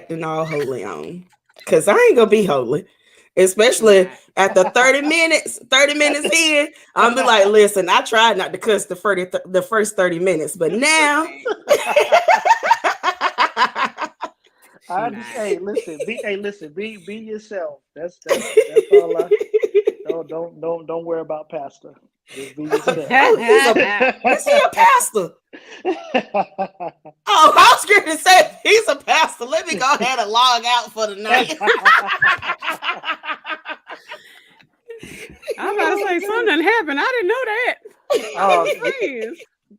acting all holy on. Cause I ain't gonna be holy. Especially after 30 minutes, 30 minutes in, I'm be like, listen, I tried not to cuss the first 30 minutes, but now Hey, listen, be yourself. That's all I don't worry about pastor. Just be yourself. oh, is he a pastor? Oh, I was going to say he's a pastor. Let me go ahead and log out for the night. I'm about to say something happened. I didn't know that. Oh,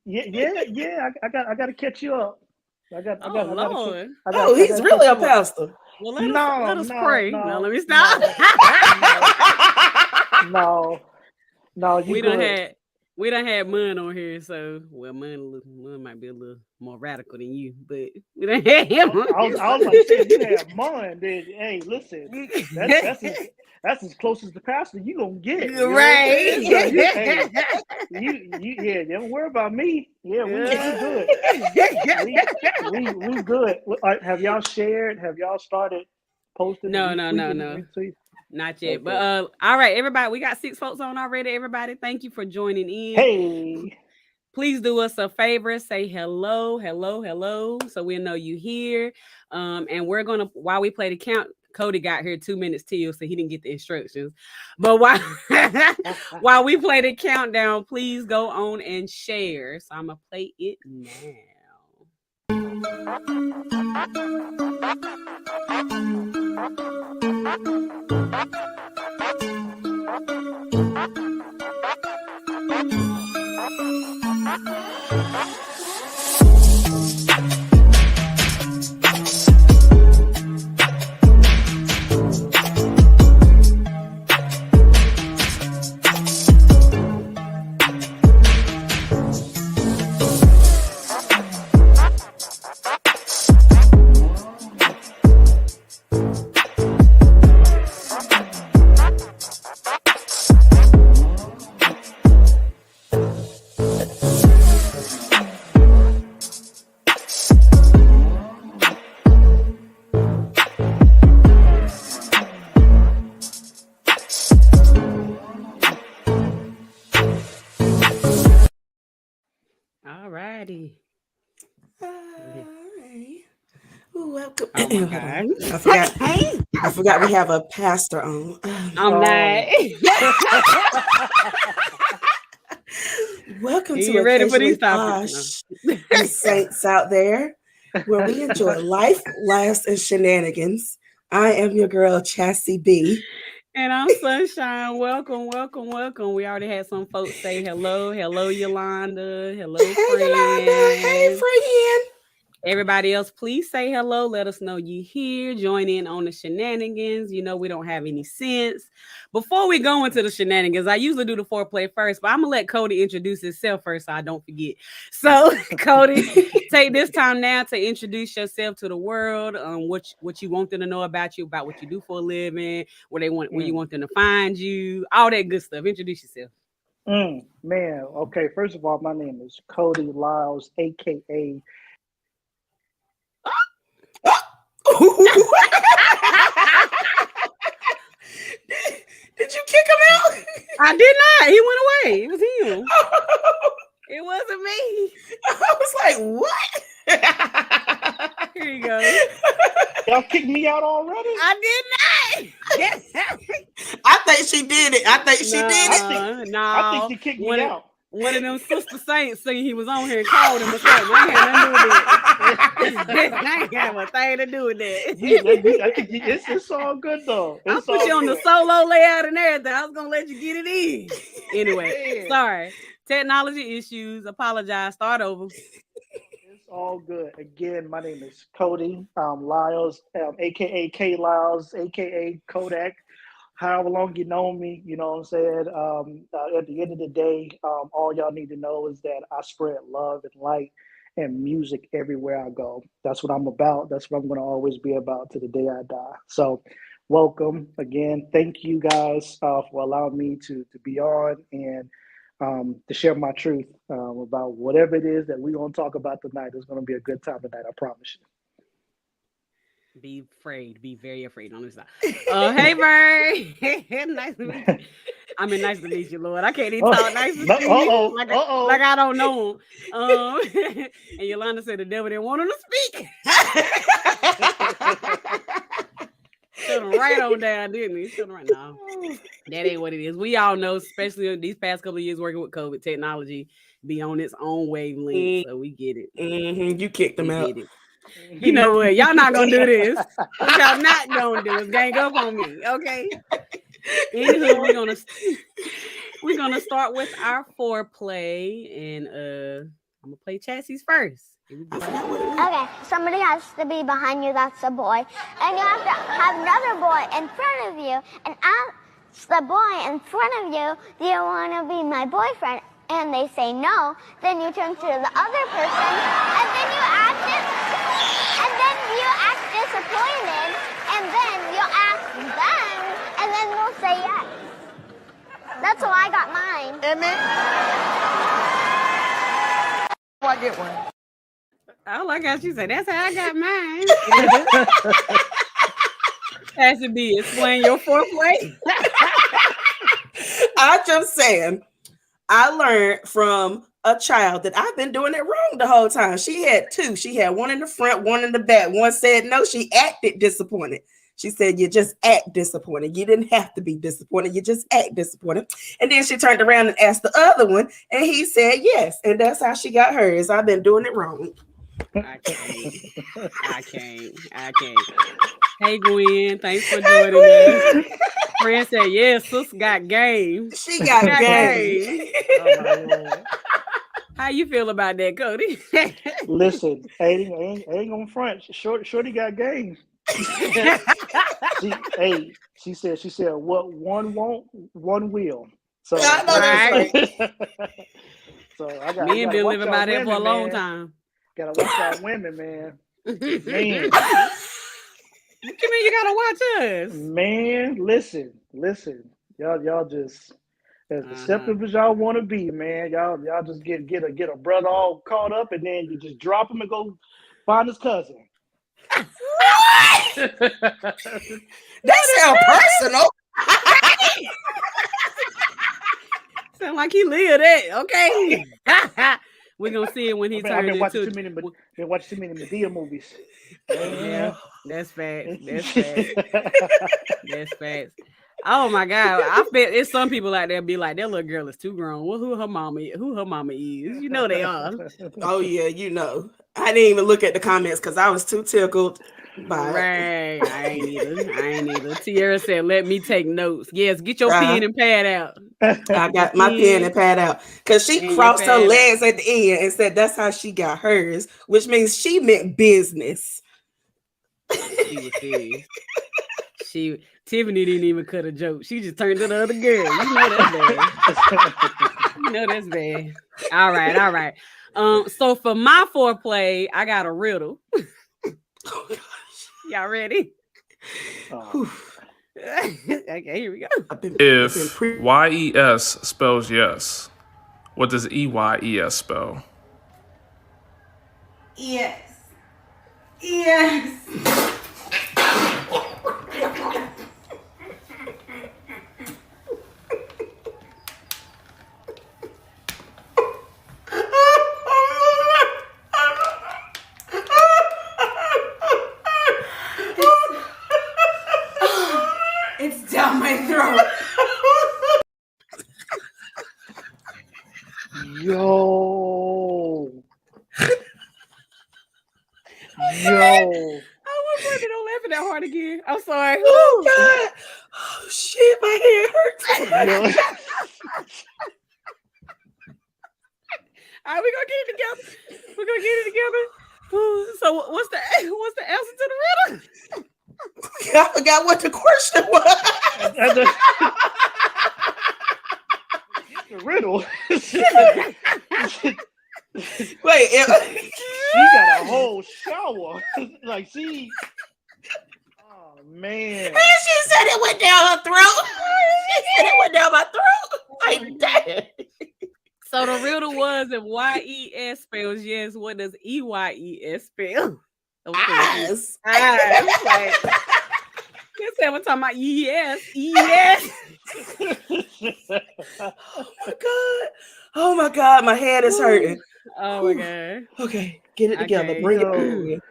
yeah. I got to catch you up. Lord. Oh, he's really a pastor. Well, let us No, pray. No, no, let me stop. no. You good? We done had Mun on here, so Mun might be a little more radical than you, but we done had him on I here. was about to say if you have mone, then hey, listen, that's as close as the pastor you gonna get. You know what I'm saying? So you don't worry about me. Yeah, we good. We good. Have y'all shared? Have y'all started posting and No. retweeting? Not yet. Okay. But all right, everybody, we got 6 folks on already. Everybody, thank you for joining in. Hey. Please do us a favor, say hello, so we'll know you here. And we're gonna, while we play the count, Kody got here 2 minutes till, so he didn't get the instructions. But while we play the countdown, please go on and share. So I'm gonna play it now. All righty. Welcome. Oh my God. I forgot we have a pastor on. I'm not. Welcome You to ready for Occasionally these topics? Posh, you saints out there, where we enjoy life, laughs, and shenanigans. I am your girl, Chassie B. And I'm Sunshine. Welcome. We already had some folks say hello. Hello, Yolanda. Hello, Hey, Yolanda. Hey, friend. friend. Everybody else, please say hello. Let us know you here. Join in on the shenanigans. You know, we don't have any sense. Before we go into the shenanigans, I usually do the foreplay first, but I'm going to let Kody introduce himself first so I don't forget. So, Kody, take this time now to introduce yourself to the world, what you want them to know about you, about what you do for a living, where you want them to find you, all that good stuff. Introduce yourself. Man, okay. First of all, my name is Kody Lyles, aka Did you kick him out? I did not. He went away. It was him. It wasn't me. I was like, what? Here you go. y'all kicked me out already? I did not. I think she did it. I think she did it. I think you kicked me out. One of them sister saints saying he was on here and called him or something. I ain't have a thing to do with that. I think it's all good though. I put you on the solo layout and everything. I was gonna let you get it in. Anyway, sorry. Technology issues. Apologize. Start over. It's all good. Again, my name is Kody Lyles, aka K Lyles, aka Kodak. However long you know me, you know what I'm saying. At the end of the day, all y'all need to know is that I spread love and light and music everywhere I go. That's what I'm about. That's what I'm going to always be about to the day I die. So, welcome again. Thank you guys for allowing me to be on and to share my truth about whatever it is that we're going to talk about tonight. It's going to be a good time tonight. I promise you. Be afraid. Be very afraid on this side. Hey, Bird. Nice to meet you. I mean, nice to meet you, Lord. I can't even talk nice to No, you. Like I don't know him. And Yolanda said the devil didn't want him to speak. Shut him right on down, didn't he? Shut him right now. That ain't what it is. We all know, especially these past couple of years working with COVID, technology be on its own wavelength. So we get it. Mm-hmm. You kicked them out. You know what? Y'all not gonna do this. What y'all not gonna do is gang up on me, okay? Anywho, we're gonna start with our foreplay, and I'm gonna play Chassie's first. Okay, somebody has to be behind you. That's a boy, and you have to have another boy in front of you, and ask the boy in front of you, "Do you want to be my boyfriend?" And they say no. Then you turn to the other person, and then you act disappointed, and then you'll ask them, and then they'll say yes. That's how I got mine. Amen. Oh, I get one. I like how she said, that's how I got mine. Has to be explain your foreplay. I'm just saying, I learned from a child that I've been doing it wrong the whole time. She had two. She had one in the front, one in the back. One said no. She acted disappointed. She said, you just act disappointed. You didn't have to be disappointed. You just act disappointed. And then she turned around and asked the other one, and he said yes. And that's how she got hers. I've been doing it wrong. I can't. Hey, Gwen. Thanks for joining us. Friend said, yes, sis got game. She got game. Oh, my Lord. How you feel about that, Kody? Listen, ain't gonna front. Shorty got game. She said, what one won't, one will. So I know that's right. So I got men been living by that for a long time. Gotta watch our women, man. Man. What you mean you gotta watch us? Man, listen. Y'all just as deceptive as y'all want to be, man. Y'all just get a brother all caught up, and then you just drop him and go find his cousin. That sounds personal. Sound like he lived it, okay? We're gonna see it when he turns into. Been watching too many Medea movies. Yeah, that's facts. That's facts. Oh my God! I bet it's some people out there be like, that little girl is too grown. Well, who her mama is? You know they are. Oh yeah, you know. I didn't even look at the comments because I was too tickled by it. Right. I ain't either. Tierra said, let me take notes. Yes, get your pen and pad out. I got my pen and pad out because she crossed her legs at the end and said that's how she got hers, which means she meant business. She was serious. Tiffany didn't even cut a joke. She just turned to the other girl. You know that's bad. All right. So for my foreplay, I got a riddle. Oh gosh. Y'all ready? Okay, here we go. If YES spells yes, what does EYES spell? Yes. It's down my throat. Yo. I wasn't don't laughing that hard again. I'm sorry. Oh God. Oh shit, my head hurts. All right, we're gonna get it together. So what's the answer to the riddle? I forgot what the question was. The riddle. Wait, she got a whole shower. Like she. Oh man. And she said it went down her throat. She said it went down my throat. Like damn. So the riddle was, if YES spells yes, what does EYES spell? Eyes. Like, you said we're talking about yes. Oh my God, my head is hurting. Oh my God. Okay, get it together. Okay. Bring it.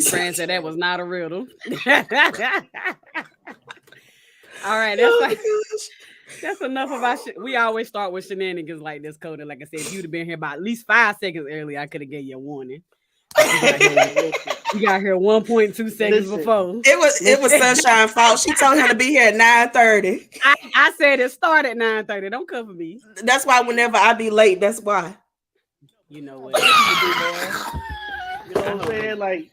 Fran said that was not a riddle. All right, that's enough of our shit. We always start with shenanigans like this, Kody. Like I said, if you'd have been here about at least 5 seconds earlier, I could have gave you a warning. You got here 1.2 seconds before. It was Sunshine's fault. She told him to be here at 9:30. I said it started at 9:30. Don't cover me. That's why whenever I be late, that's why. You know what? You know what I'm saying? Like,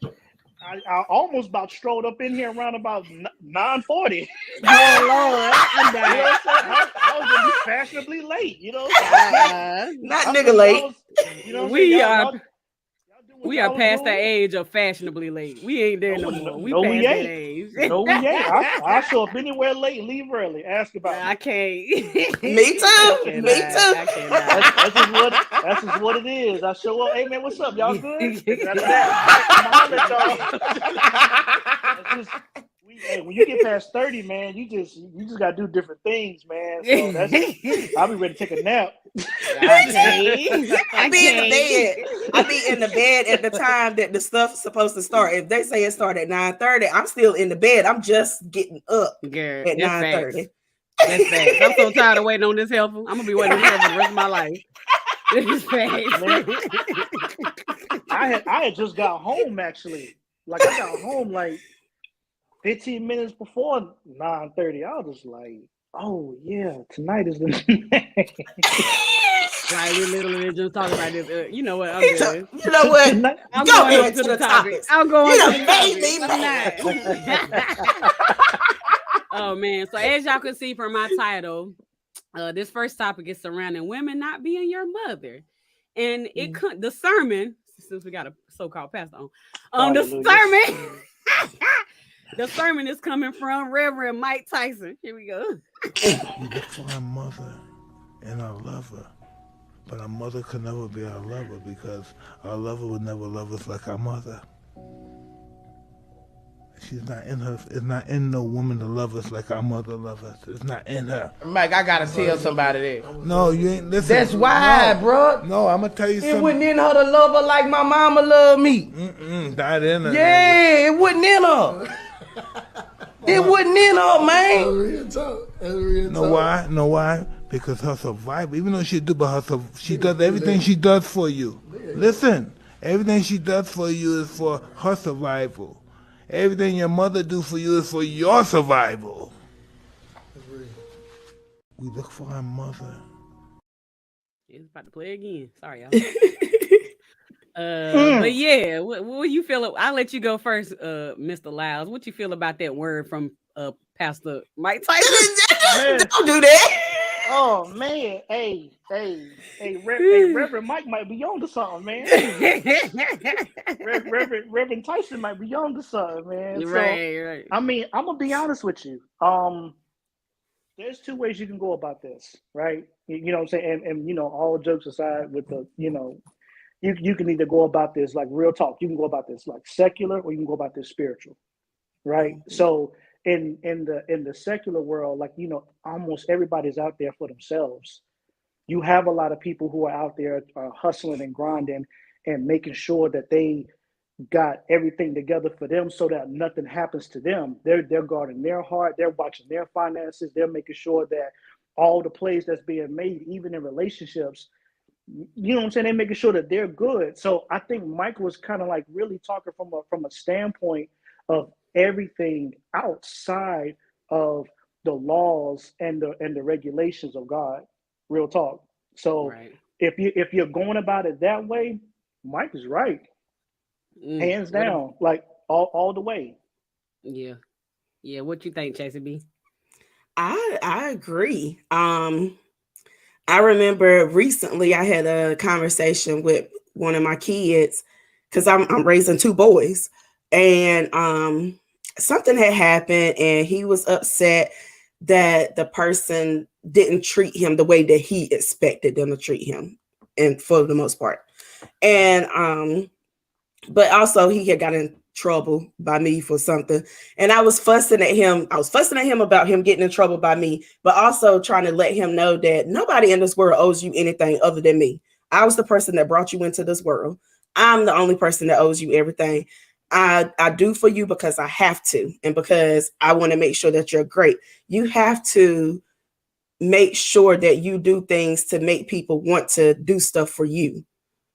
I almost about strolled up in here around about 9:40. Oh Lord, I'm dying. You know what I'm saying? I was gonna be fashionably late. You know what I'm saying? Not nigga late. You know what We are past the age of fashionably late. We ain't there no more. We past that age. No, we ain't. I show up anywhere late, leave early. Ask about I can't. Me too. Me too. That's just what it is. I show up. Hey man, what's up? Y'all good? When you get past 30, man, you just gotta do different things, man. So I'll be ready to take a nap. I be in the bed. I be in the bed at the time that the stuff's supposed to start. If they say it started at 9:30, I'm still in the bed. I'm just getting up at 9:30. That's facts. I'm so tired of waiting on this helper. I'm gonna be waiting on this helper the rest of my life. This is facts. I had just got home actually. Like I got home like 15 minutes before 9:30. I was just like, oh yeah, tonight is the night. Right, we literally just talking about this. You know what? I'm good. You know what? I'm Go going ahead to the topics. I'm going You to done the made me topics. Oh man! So as y'all can see from my title, this first topic is surrounding women not being your mother, and the sermon. Since we got a so-called pastor on, the sermon. The sermon is coming from Reverend Mike Tyson. Here we go. You look for our mother and our lover, but our mother could never be our lover because our lover would never love us like our mother. She's not in her. It's not in no woman to love us like our mother loves us. It's not in her. Mike, I gotta tell somebody that. No, you ain't listen. That's why, bro. No, I'm gonna tell you something. It wasn't in her to love her like my mama loved me. Not in her. Yeah, it wasn't in her. It wasn't in her, man. Know why? Know why? Because her survival, even though she she does everything she does for you. Listen, everything she does for you is for her survival. Everything your mother do for you is for your survival. We look for our mother. It's about to play again. Sorry, y'all. But yeah, what you feel? I'll let you go first, Mr. Lyles. What you feel about that word from Pastor Mike Tyson? Don't do that. Oh man, hey, Reverend Mike might be on to something, man. Reverend Tyson might be on to something, man. Right. I mean, I'm gonna be honest with you. There's two ways you can go about this, right? You know what I'm saying? And you know, all jokes aside, with the, you know, you can either go about this like real talk. You can go about this like secular, or you can go about this spiritual, right? Mm-hmm. So in the secular world, like, you know, almost everybody's out there for themselves. You have a lot of people who are out there hustling and grinding and making sure that they got everything together for them so that nothing happens to them. They're guarding their heart. They're watching their finances. They're making sure that all the plays that's being made, even in relationships, you know what I'm saying, they're making sure that they're good. So I think Mike was kind of like really talking from a standpoint of everything outside of the laws and the regulations of God. Real talk. So right. if you're going about it that way, Mike is right. Hands down, like all the way. Yeah. What you think, Chasey B? I agree. I remember recently I had a conversation with one of my kids because I'm raising two boys, and something had happened, and he was upset that the person didn't treat him the way that he expected them to treat him, and for the most part. And but also he had gotten trouble by me for something. And I was fussing at him. I was fussing at him about him getting in trouble by me, but also trying to let him know that nobody in this world owes you anything other than me. I was the person that brought you into this world. I'm the only person that owes you everything. I do for you because I have to, and because I want to make sure that you're great. You have to make sure that you do things to make people want to do stuff for you.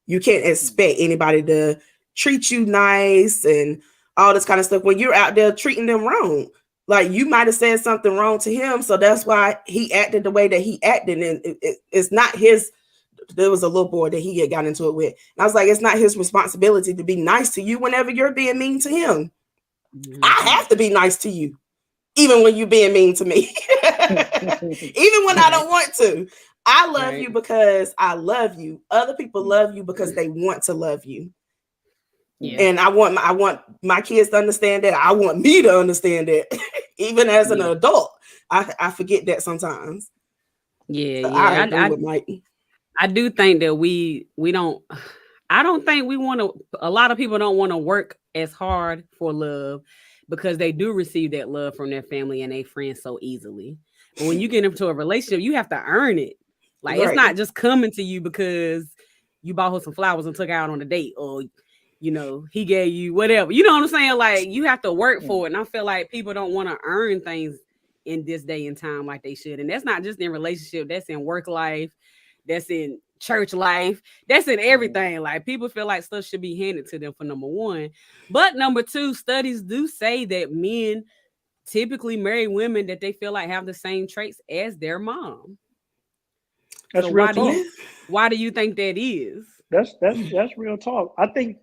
You can't expect anybody to treat you nice and all this kind of stuff when you're out there treating them wrong. Like, you might have said something wrong to him, so that's why he acted the way that he acted. And it's not his. There was a little boy that he had got into it with. And I was like, it's not his responsibility to be nice to you whenever you're being mean to him. I have to be nice to you, even when you're being mean to me, even when I don't want to. I love you because I love you. Other people love you because they want to love you. Yeah. And I want my kids to understand that. I want me to understand that. Even as an adult, I forget that sometimes. Yeah, so I agree with Mike. I do think that we don't. I don't think we want to. A lot of people don't want to work as hard for love because they do receive that love from their family and their friends so easily. But when you get into a relationship, you have to earn it. Like, it's not just coming to you because you bought her some flowers and took her out on a date, or he gave you whatever. You know what I'm saying? Like, you have to work for it. And I feel like people don't want to earn things in this day and time like they should. And that's not just in relationship. That's in work life. That's in church life. That's in everything. Like, people feel like stuff should be handed to them for number one. But number two, studies do say that men typically marry women that they feel like have the same traits as their mom. That's real talk. Why do you think that is? That's real talk. I think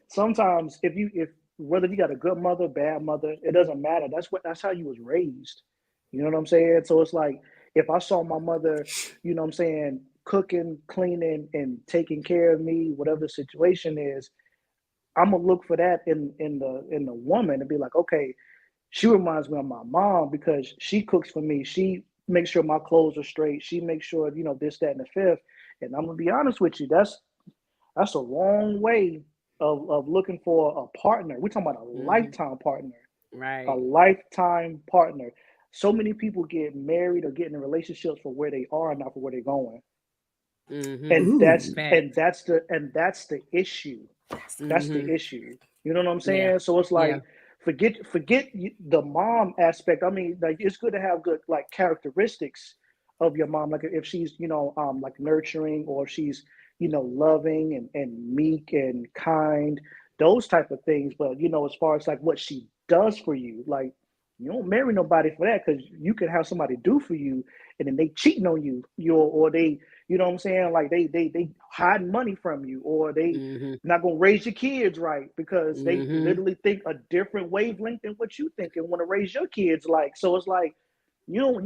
sometimes if whether you got a good mother, bad mother, it doesn't matter. That's how you was raised. You know what I'm saying? So it's like, if I saw my mother, cooking, cleaning, and taking care of me, whatever the situation is, I'm gonna look for that in the woman and be like, okay, she reminds me of my mom because she cooks for me. She makes sure my clothes are straight. She makes sure, this, that, and the fifth. And I'm gonna be honest with you, that's a long way of looking for a partner. We're talking about a lifetime partner, right? A lifetime partner. So many people get married or get in relationships for where they are, not for where they're going. Mm-hmm. And that's the issue. That's the issue. You know what I'm saying? Yeah. So it's like, forget the mom aspect. I mean, like, it's good to have good like characteristics of your mom, like if she's like nurturing, or if she's loving and meek and kind, those type of things. But as far as like what she does for you, like, you don't marry nobody for that, because you can have somebody do for you and then they cheating on you, or they, you know what I'm saying? Like they hiding money from you, or they not gonna raise your kids right because they literally think a different wavelength than what you think and want to raise your kids like. So it's like, you don't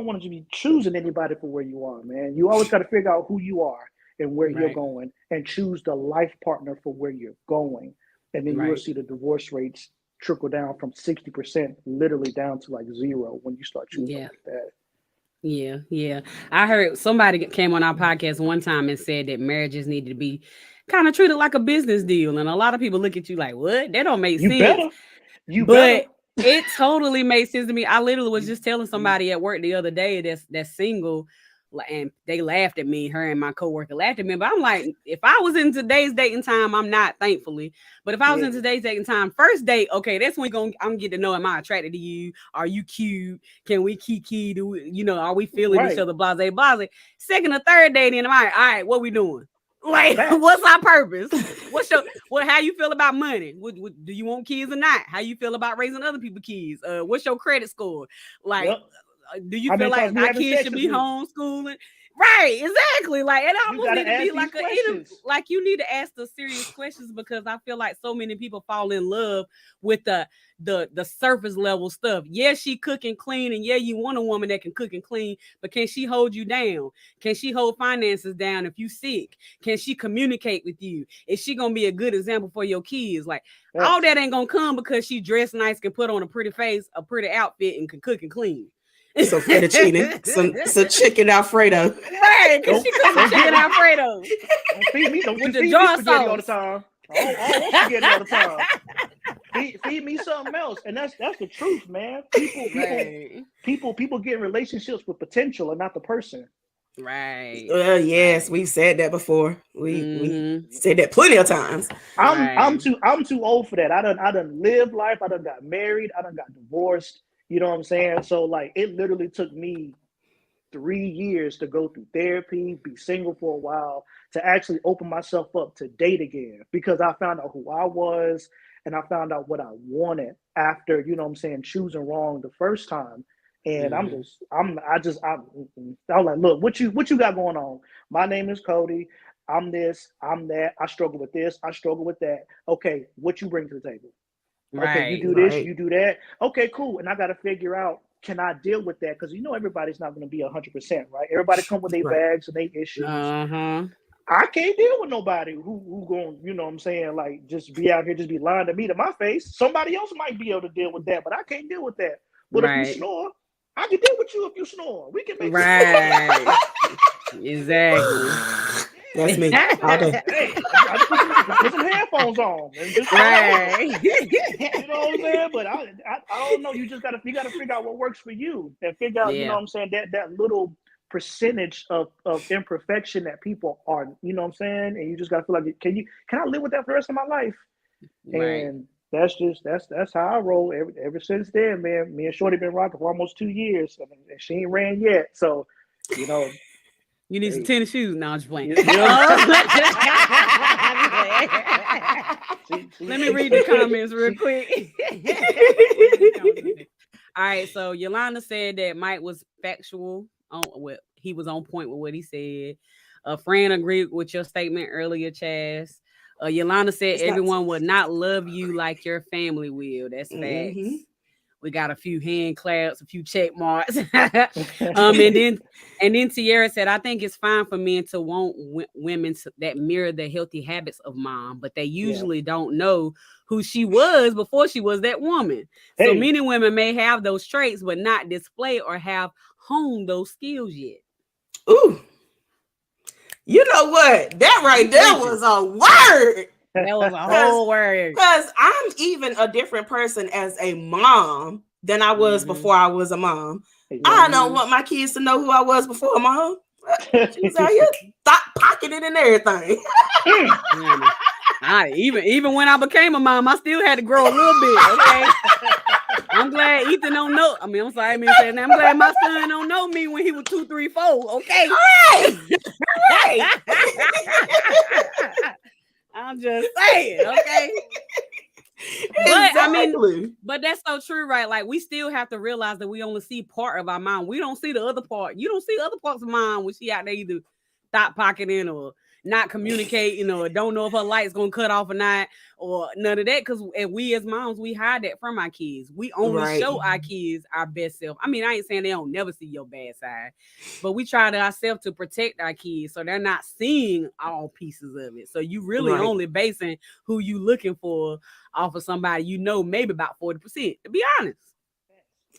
want to be choosing anybody for where you are, man. You always got to figure out who you are and where you're going, and choose the life partner for where you're going. And then you will see the divorce rates trickle down from 60% literally down to like 0 when you start choosing like that. Yeah. I heard somebody came on our podcast one time and said that marriages needed to be kind of treated like a business deal. And a lot of people look at you like, what? That don't make sense. But it totally made sense to me. I literally was just telling somebody at work the other day that's single, and they laughed at me. Her and my coworker laughed at me. But I'm like, if I was in today's dating time, I'm not, thankfully. But if I was in today's dating time, first date, okay, that's when I'm get to know, am I attracted to you? Are you cute? Can we kiki? Do we, are we feeling each other? Blase, blase. Second or third date, then all right, what we doing? Like, what's our purpose? How you feel about money? What, do you want kids or not? How you feel about raising other people's kids? What's your credit score? Like, do you feel like our kids should be homeschooling? Right, exactly. Like, it almost need to be like like you need to ask the serious questions, because I feel like so many people fall in love with the surface level stuff. Yeah, she cook and clean, and yeah, you want a woman that can cook and clean, but can she hold you down? Can she hold finances down if you sick? Can she communicate with you? Is she gonna be a good example for your kids? Like, all that ain't gonna come because she dressed nice, can put on a pretty face, a pretty outfit, and can cook and clean. So fettuccine, some chicken Alfredo. Right, because she cooks some chicken Alfredo. Don't feed me, don't with the jar sauce all the time. I don't want spaghetti all the time. feed me something else. And that's the truth, man. People get in relationships with potential and not the person. Right. Yes, we've said that before. We said that plenty of times. I'm too old for that. I done lived life. I done got married. I done got divorced. You know what I'm saying? So like, it literally took me 3 years to go through therapy, be single for a while, to actually open myself up to date again, because I found out who I was and I found out what I wanted after, you know what I'm saying, choosing wrong the first time. And I was like, look, what you got going on? My name is Kody. I'm this, I'm that. I struggle with this. I struggle with that. Okay, what you bring to the table? Okay, you do this, you do that. Okay, cool. And I got to figure out, can I deal with that? Because everybody's not going to be 100%, right? Everybody come with their bags and their issues. I can't deal with nobody who going, you know what I'm saying, like just be out here, just be lying to me to my face. Somebody else might be able to deal with that, but I can't deal with that. But if you snore, I can deal with you if you snore. We can make Exactly. That's me. All day. Hey, I put some headphones on. And just, you know what I'm saying? But I don't know. You gotta figure out what works for you and figure out, you know what I'm saying, that little percentage of imperfection that people are, you know what I'm saying? And you just gotta feel like, can I live with that for the rest of my life? And that's how I roll ever since then, man. Me and Shorty been rocking for almost 2 years, and she ain't ran yet. So, you need some tennis shoes. No, I'm just playing. Let me read the comments real quick. All right, so Yolanda said that Mike was factual. He was on point with what he said. A friend agreed with your statement earlier, Chaz. Yolanda said everyone will not love you like your family will. That's facts. We got a few hand claps, a few check marks. And then Tierra said, I think it's fine for men to want women that mirror the healthy habits of mom, but they usually don't know who she was before she was that woman. So many women may have those traits, but not display or have honed those skills yet. Ooh. You know what? That right there was a word. That was a whole word. Because I'm even a different person as a mom than I was before I was a mom. I don't want my kids to know who I was before a mom. She was out here pocketing and everything. Even when I became a mom, I still had to grow a little bit. Okay. I'm glad Ethan don't know. I mean, I'm sorry, I'm glad my son don't know me when he was 2, 3, 4. Okay. Right. I'm just saying, okay. But I mean, but that's so true, right? Like, we still have to realize that we only see part of our mom. We don't see the other part. You don't see other parts of mom when she out there either stop pocketing or not communicating or don't know if her light's gonna cut off or not, or none of that. Because we as moms, we hide that from our kids. We only show our kids our best self. I mean, I ain't saying they don't never see your bad side, but we try to ourselves to protect our kids so they're not seeing all pieces of it. So you really only basing who you looking for off of somebody maybe about 40%, to be honest.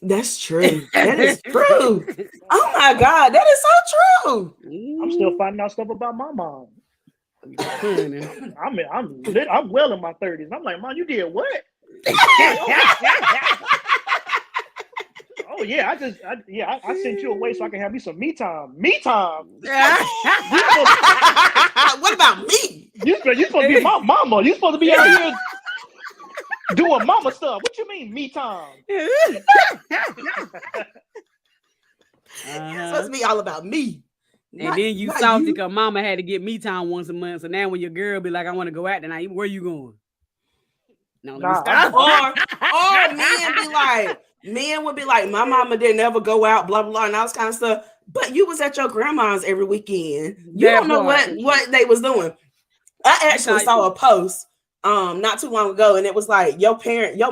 That's true. That is true. Oh my God, that is so true. I'm still finding out stuff about my mom. I'm well in my 30s. I'm like, Mom, you did what? Oh yeah, I sent you away so I can have me some me time. Me time. What about me? You supposed to be my mama. You supposed to be out here doing mama stuff. What you mean, me time? It's supposed to be all about me. And then you salty because mama had to get me time once a month. So now when your girl be like, I want to go out tonight, where you going? No, let me stop. Or men would be like, my mama didn't ever go out, blah, blah, and all this kind of stuff. But you was at your grandma's every weekend. You don't know what they was doing. I actually saw a post not too long ago, and it was like your parents,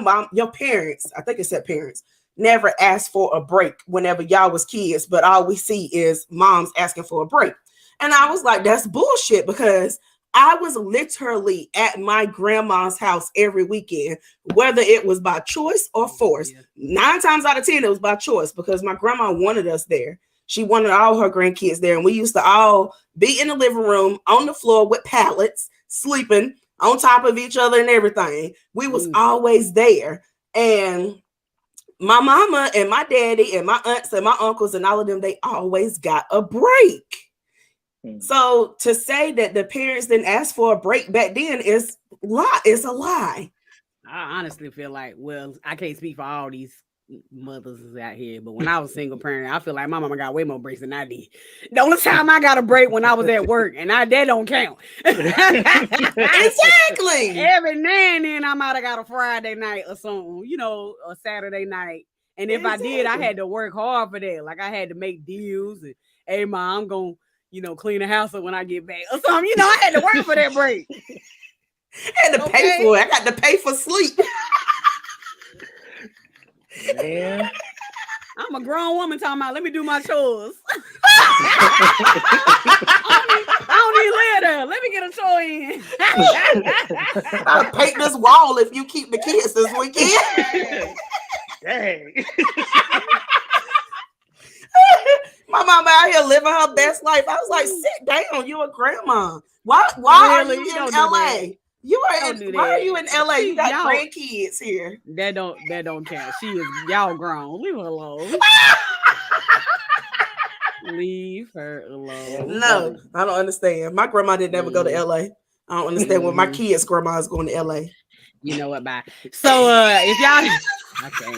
I think it said parents, never asked for a break whenever y'all was kids, but all we see is moms asking for a break. And I was like, that's bullshit, because I was literally at my grandma's house every weekend, whether it was by choice or force. 9 times out of 10, it was by choice, because my grandma wanted us there. She wanted all her grandkids there, and we used to all be in the living room on the floor with pallets, sleeping on top of each other and everything. We was always there. And my mama and my daddy and my aunts and my uncles and all of them, they always got a break. So to say that the parents didn't ask for a break back then is a lie. I honestly feel like, well, I can't speak for all these mothers out here, but when I was single parent, I feel like my mama got way more breaks than I did. The only time I got a break when I was at work, and that don't count. Exactly. Every now and then I might have got a Friday night or something, you know, a Saturday night. And if I did, I had to work hard for that. Like I had to make deals and, hey, Ma, I'm going to, you know, clean the house up when I get back or something. You know, I had to work for that break. Had to pay for it. I got to pay for sleep. Man. I'm a grown woman talking about, let me do my chores. I don't even live there. Let me get a chore in. I'll paint this wall if you keep the kids this weekend. Dang. My mama out here living her best life. I was like, sit down. You're a grandma. Why are you in LA? Why are you in LA? You got grandkids here. That don't count. She is y'all grown. Leave her alone. Leave her alone. No, I don't understand. My grandma didn't ever go to LA. I don't understand what my kids' grandma is going to LA. You know what? Bye. So if y'all, okay,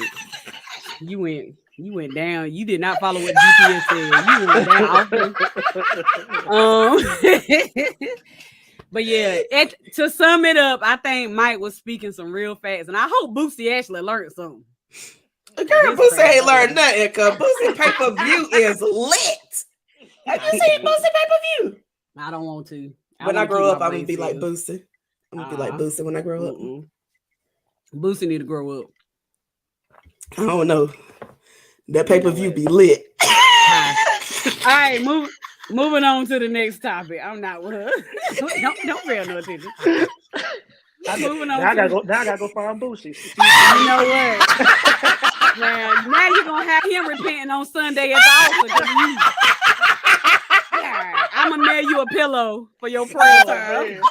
you went down. You did not follow what GPS said. You went down. But yeah, to sum it up, I think Mike was speaking some real facts, and I hope Boosie actually learned something. Girl, Boosie ain't learned nothing, because Boosie pay-per-view is lit. Have you seen Boosie pay-per-view? I don't want to. When I grow up, I'm going to be like Boosie. I'm going to be like Boosie when I grow up. Boosie need to grow up. I don't know. That pay-per-view be lit. All right, moving on to the next topic. I'm not with her. Don't pay no attention. Moving on. Now I gotta go find Boosie. You know what? now you're gonna have him repenting on Sunday at the altar. I'm gonna mail you a pillow for your prayer time.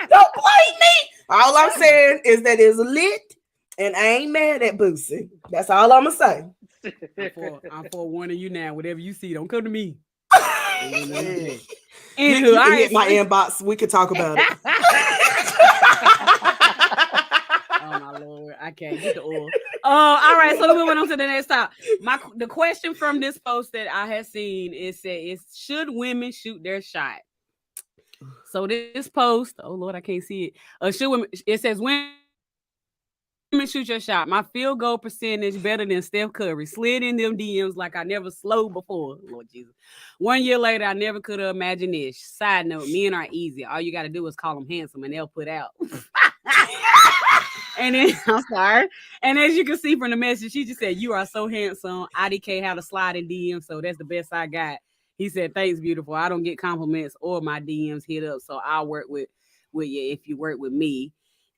Don't blame me. All I'm saying is that it's lit, and I ain't mad at Boosie. That's all I'm gonna say. I'm forewarning you now. Whatever you see, don't come to me. You can hit my inbox. We can talk about it. Oh my Lord, I can't get the oil. All right, so moving on to the next topic. The question from this post that I had seen is should women shoot their shot? So this post, oh Lord, I can't see it. Should women? It says women shoot your shot. My field goal percentage better than Steph Curry. Slid in them DMs like I never slowed before. Lord Jesus. 1 year later, I never could have imagined this. Side note, men are easy. All you got to do is call them handsome and they'll put out. And then, I'm sorry. And as you can see from the message, she just said, you are so handsome. IDK had a slide in DM, so that's the best I got. He said, thanks, beautiful. I don't get compliments or my DMs hit up, so I'll work with you if you work with me.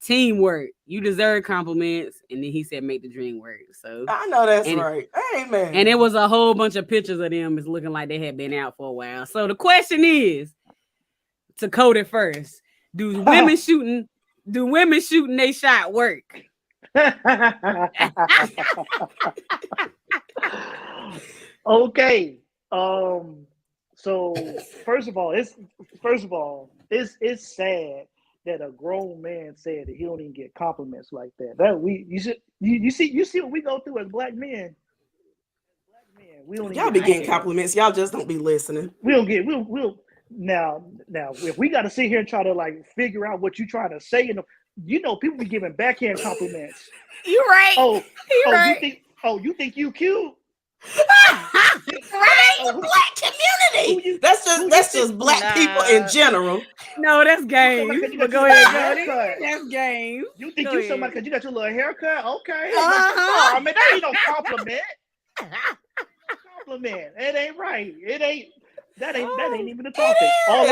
Teamwork. You deserve compliments. And then he said, make the dream work. So I know that's right. Amen. And it was a whole bunch of pictures of them. It's looking like they had been out for a while. So the question is, to Kody first, do women shooting their shot work? Okay. So first of all, it's sad that a grown man said that he don't even get compliments like that. You see what we go through as black men. We don't. Y'all be getting compliments. Y'all just don't be listening. We'll now if we got to sit here and try to like figure out what you trying to say, people be giving backhand compliments. You right. Right. You think you cute? Right, the black community. That's just black people in general. No, that's game. Go ahead, Kody. That's game. You think you somebody because you got your little haircut? Okay. I mean, that ain't no compliment. Compliment. It ain't right. That ain't even the topic. All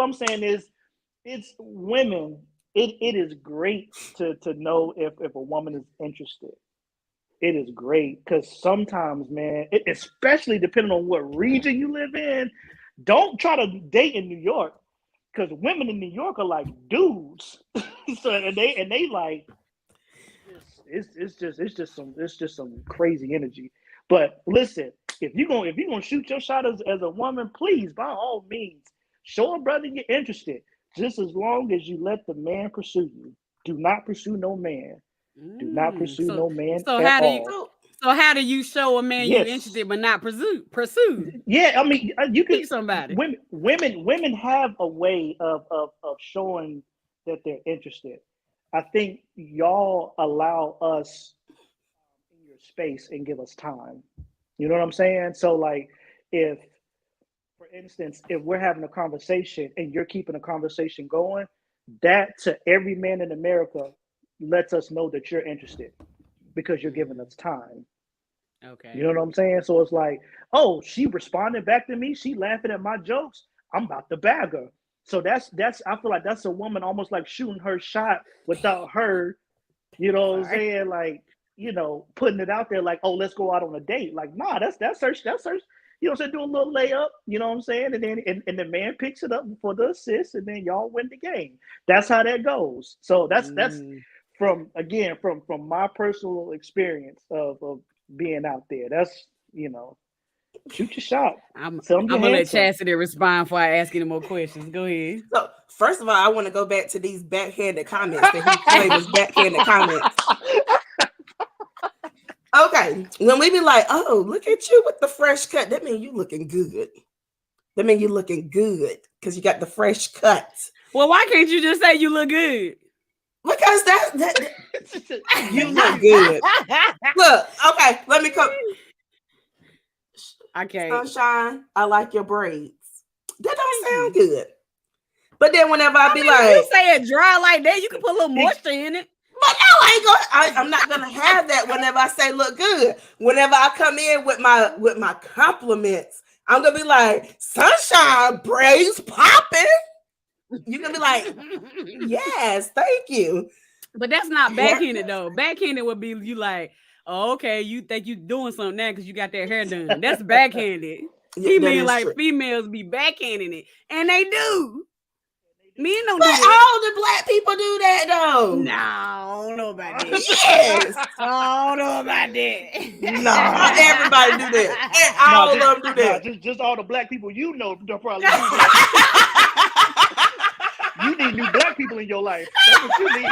I'm saying is it's women. It is great to know if a woman is interested. It is great because sometimes, man, especially depending on what region you live in, don't try to date in New York because women in New York are like dudes. So and they like it's just some crazy energy. But listen, if you're gonna shoot your shot as a woman, please by all means show a brother you're interested. Just as long as you let the man pursue you. Do not pursue no man. Do not pursue no man at all. So how do you show a man you're Yes. interested but not pursue? Yeah, I mean, you can. Meet somebody. Women have a way of showing that they're interested. I think y'all allow us in your space and give us time. You know what I'm saying? So like, if, for instance, if we're having a conversation and you're keeping a conversation going, that to every man in America lets us know that you're interested because you're giving us time. Okay. You know what I'm saying? So it's like, oh, she responded back to me. She laughing at my jokes. I'm about to bag her. So that's I feel like that's a woman almost like shooting her shot without her, you know what I'm saying? Like, you know, putting it out there like, oh, let's go out on a date. Like, nah, that's her, you know what I'm saying, do a little layup, you know what I'm saying? And then and the man picks it up for the assist, and then y'all win the game. That's how that goes. So that's from my personal experience of being out there. That's, you know, shoot your shot. I'm gonna let Chastity respond before I ask any more questions. Go ahead. So first of all, I want to go back to these backhanded comments that he played as backhanded comments. Okay, when we be like, oh, look at you with the fresh cut, that means you looking good. That means you looking good because you got the fresh cut. Well, why can't you just say you look good? Because that you look good. Look, okay, let me come. Okay. Sunshine, I like your braids. That don't sound good. But then whenever I be mean, like, if you say it dry like that, you can put a little moisture in it. But no, I'm not gonna have that whenever I say look good. Whenever I come in with my compliments, I'm gonna be like, sunshine, braids popping. You're gonna be like, yes, thank you. But that's not backhanded though. Backhanded would be you like, oh, okay, you think you doing something now because you got that hair done. That's backhanded. He mean like true. Females be backhanding it, and they do. Men don't do that. All the black people do that though. No, I don't know about that. Yes, I don't know about that. No, everybody do that. And all of them do that. Just all the black people you know don't probably do that. You need new black people in your life. That's what you need.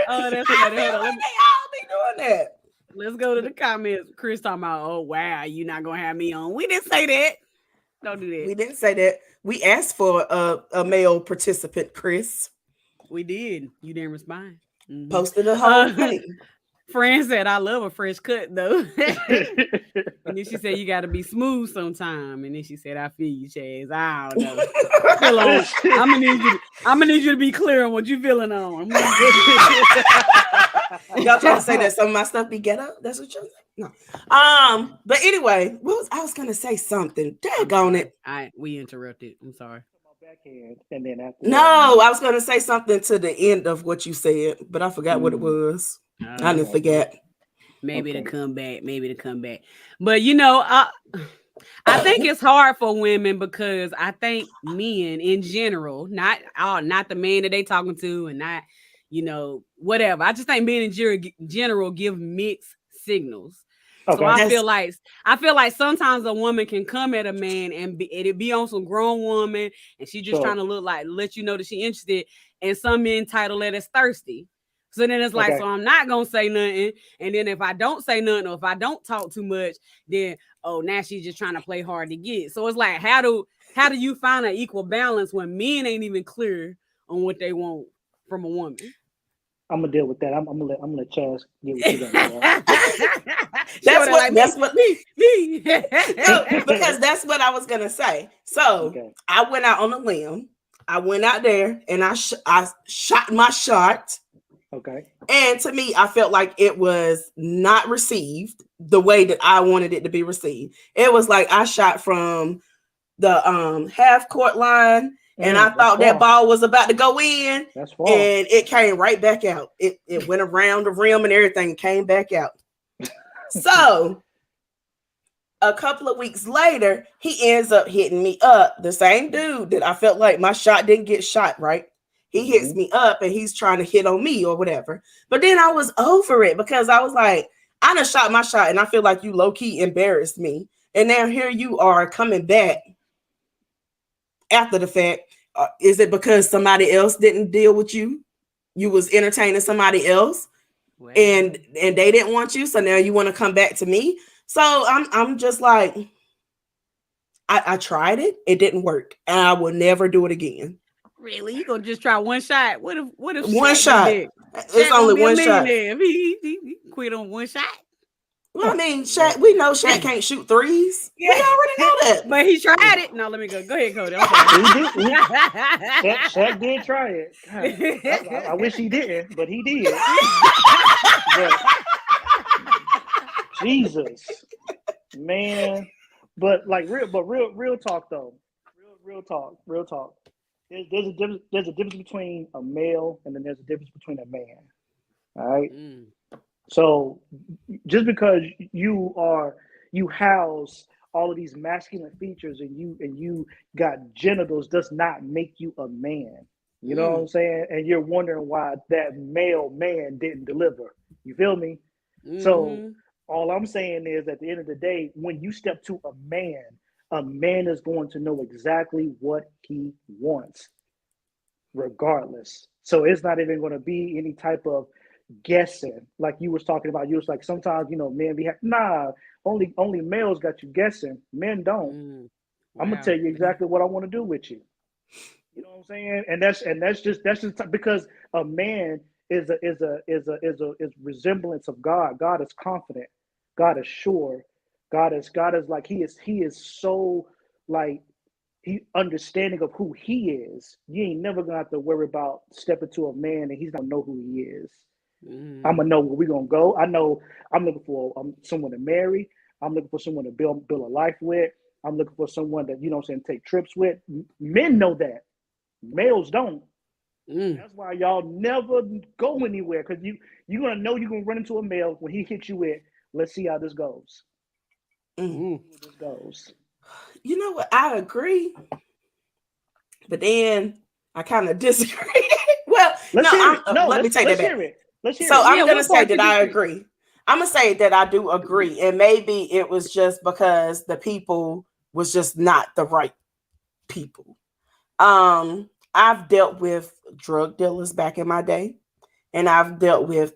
Oh, that's funny. They all be doing that. Let's go to the comments. Chris talking about, oh wow, you not gonna have me on. We didn't say that. Don't do that. We didn't say that. We asked for a male participant, Chris. We did. You didn't respond. Mm-hmm. Posted a whole thing. Fran said, I love a fresh cut though. And then she said, you got to be smooth sometime. And then she said, I feel you, Chaz. I don't know. I'm gonna need you to be clear on what you feeling on. Y'all trying to say that some of my stuff be ghetto? That's what you're saying? No. But anyway, I was gonna say something. Daggone it. We interrupted. I'm sorry. And then after I was gonna say something to the end of what you said, but I forgot what it was. I didn't forget. Maybe to come back. But you know, I think it's hard for women because I think men in general, not the man that they talking to, and not, you know, whatever. I just think men in general give mixed signals. Okay. So I feel like sometimes a woman can come at a man and it'd be on some grown woman, and she just trying to let you know that she interested, and some men title it as thirsty. So then it's like, so I'm not gonna say nothing, and then if I don't say nothing or if I don't talk too much, then now she's just trying to play hard to get. So it's like, how do you find an equal balance when men ain't even clear on what they want from a woman? I'm gonna deal with that. I'm gonna let Chaz get with you. That's what me. Because that's what I was gonna say. So I went out on a limb. I went out there and I shot my shot. Okay. And to me, I felt like it was not received the way that I wanted it to be received. It was like I shot from the half court line, and I thought that ball was about to go in, and it came right back out. It went around the rim and everything, came back out. So a couple of weeks later, he ends up hitting me up. The same dude that I felt like my shot didn't get shot, right? He hits me up and he's trying to hit on me or whatever. But then I was over it because I was like, I done shot my shot and I feel like you low-key embarrassed me. And now here you are coming back after the fact. Is it because somebody else didn't deal with you? You was entertaining somebody else and they didn't want you. So now you want to come back to me. So I'm just like, I tried it. It didn't work. And I will never do it again. Really? You gonna just try one shot? What if one shot? It's only one shot. If he quit on one shot. Well, I mean, Shaq, we know Shaq can't shoot threes. Yeah. We already know that. But he tried it. No, let me go. Go ahead, Kody. Shaq did try it. God, I wish he didn't, but he did. But, Jesus, man. But like real talk though. Real talk. There's a difference between a male and then there's a difference between a man. All right. So just because you house all of these masculine features and you got genitals does not make you a man. You know what I'm saying? And you're wondering why that male man didn't deliver. You feel me? So all I'm saying is at the end of the day, when you step to a man is going to know exactly what he wants, regardless. So it's not even going to be any type of guessing like you was talking about. You was like, sometimes, men be only males got you guessing. Men don't. I'm gonna tell you exactly what I want to do with you. You know what I'm saying? And that's just because a man is a resemblance of God. God is confident. God is sure. God is like he is so like he understanding of who he is. You ain't never gonna have to worry about stepping to a man and he's gonna know who he is. I'm gonna know where we're gonna go. I know I'm looking for someone to marry. I'm looking for someone to build a life with. I'm looking for someone that, take trips with. Men know that. Males don't. That's why y'all never go anywhere, because you're gonna know you're gonna run into a male when he hits you with, let's see how this goes. This goes. You know what? I agree, but then I kind of disagree. Well, let me take that back. I'm gonna say that I agree. I'm gonna say that I do agree, and maybe it was just because the people was just not the right people. I've dealt with drug dealers back in my day, and I've dealt with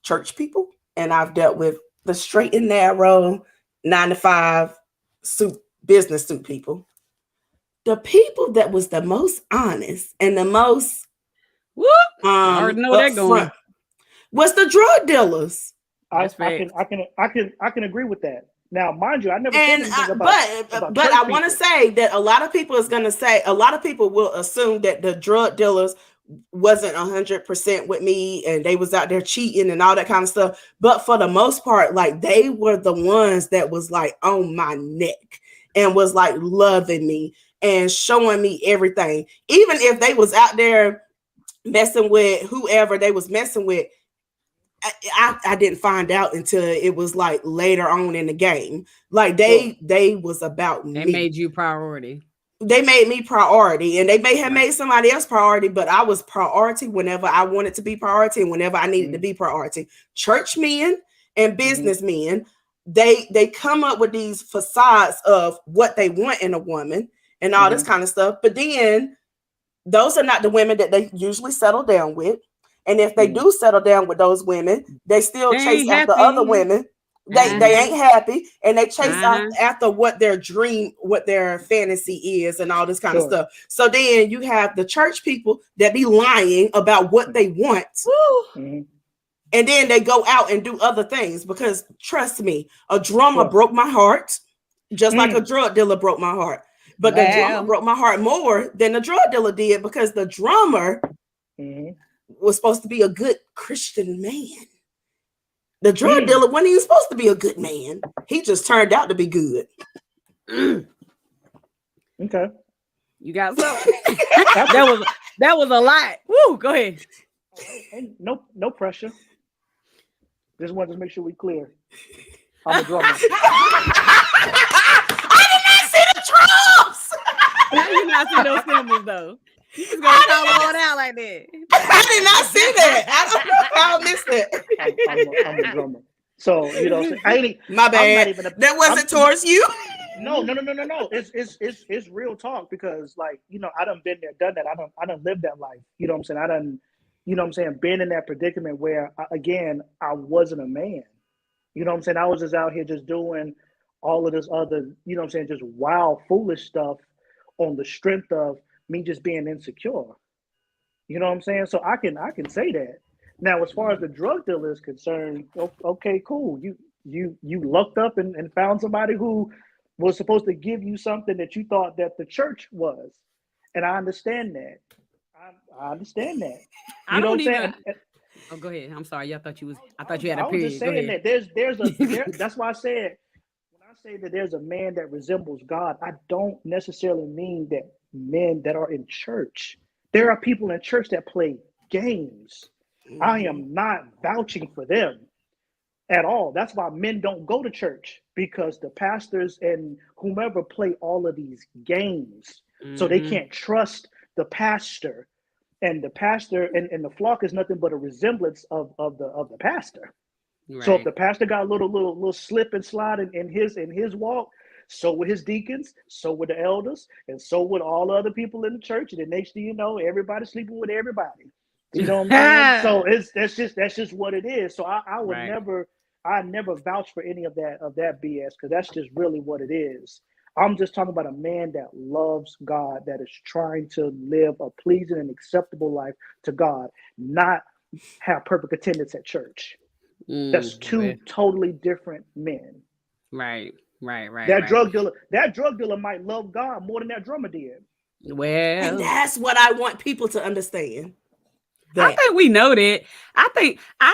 church people, and I've dealt with the straight and narrow 9-to-5 business suit people. The people that was the most honest and the most I already know that going was the drug dealers. I can agree with that. Now, mind you, I never said anything about but I want to say that a lot of people will assume that the drug dealers wasn't 100% with me and they was out there cheating and all that kind of stuff. But for the most part, like, they were the ones that was like on my neck and was like loving me and showing me everything. Even if they was out there messing with whoever they was messing with, I didn't find out until it was like later on in the game. Like they was about me. They made you priority. They made me priority, and they may have made somebody else priority, but I was priority whenever I wanted to be priority and whenever I needed to be priority. Church men and businessmen, they come up with these facades of what they want in a woman and all this kind of stuff. But then those are not the women that they usually settle down with. And if they do settle down with those women, they still chase after other women. They ain't happy, and they chase after what their dream, what their fantasy is, and all this kind of stuff. So then you have the church people that be lying about what they want, and then they go out and do other things. Because trust me, a drummer broke my heart, just like a drug dealer broke my heart. But the drummer broke my heart more than the drug dealer did, because the drummer was supposed to be a good Christian man. The drug dealer wasn't even supposed to be a good man. He just turned out to be good. Okay. You got something? that was a lot. Woo, go ahead. No pressure. Just wanted to make sure we clear. I'm a drummer. How you not see those symbols though? You just gonna call them on out like that. I did not see that. I don't know how I missed it. I'm a drummer. So, you know, my bad. That wasn't towards you. No. It's real talk because, like, you know, I done been there, done that. I done lived that life. You know what I'm saying? I done, you know what I'm saying, been in that predicament where, again, I wasn't a man. You know what I'm saying? I was just out here just doing all of this other, you know what I'm saying, just wild, foolish stuff on the strength of me just being insecure. You know what I'm saying? So I can say that. Now, as far as the drug dealer is concerned, okay, cool. You lucked up and found somebody who was supposed to give you something that you thought that the church was. And I understand that. I understand that. You know what I'm saying? Oh, go ahead. I'm sorry. I thought you had a period. I was just saying that that's why I said, when I say that there's a man that resembles God, I don't necessarily mean that men that are in church. There are people in church that play games. I am not vouching for them at all. That's why men don't go to church, because the pastors and whomever play all of these games. So they can't trust the pastor. And the pastor and the flock is nothing but a resemblance of the pastor. Right. So if the pastor got a little slip and slide in his walk, so with his deacons, so with the elders, and so with all the other people in the church. And the next thing you know, everybody's sleeping with everybody. You know what I'm saying? So that's just what it is. So I would never vouch for any of that BS, because that's just really what it is. I'm just talking about a man that loves God, that is trying to live a pleasing and acceptable life to God, not have perfect attendance at church. That's two totally different men. Right. That drug dealer might love God more than that drummer did. Well, and that's what I want people to understand. I think we know that. I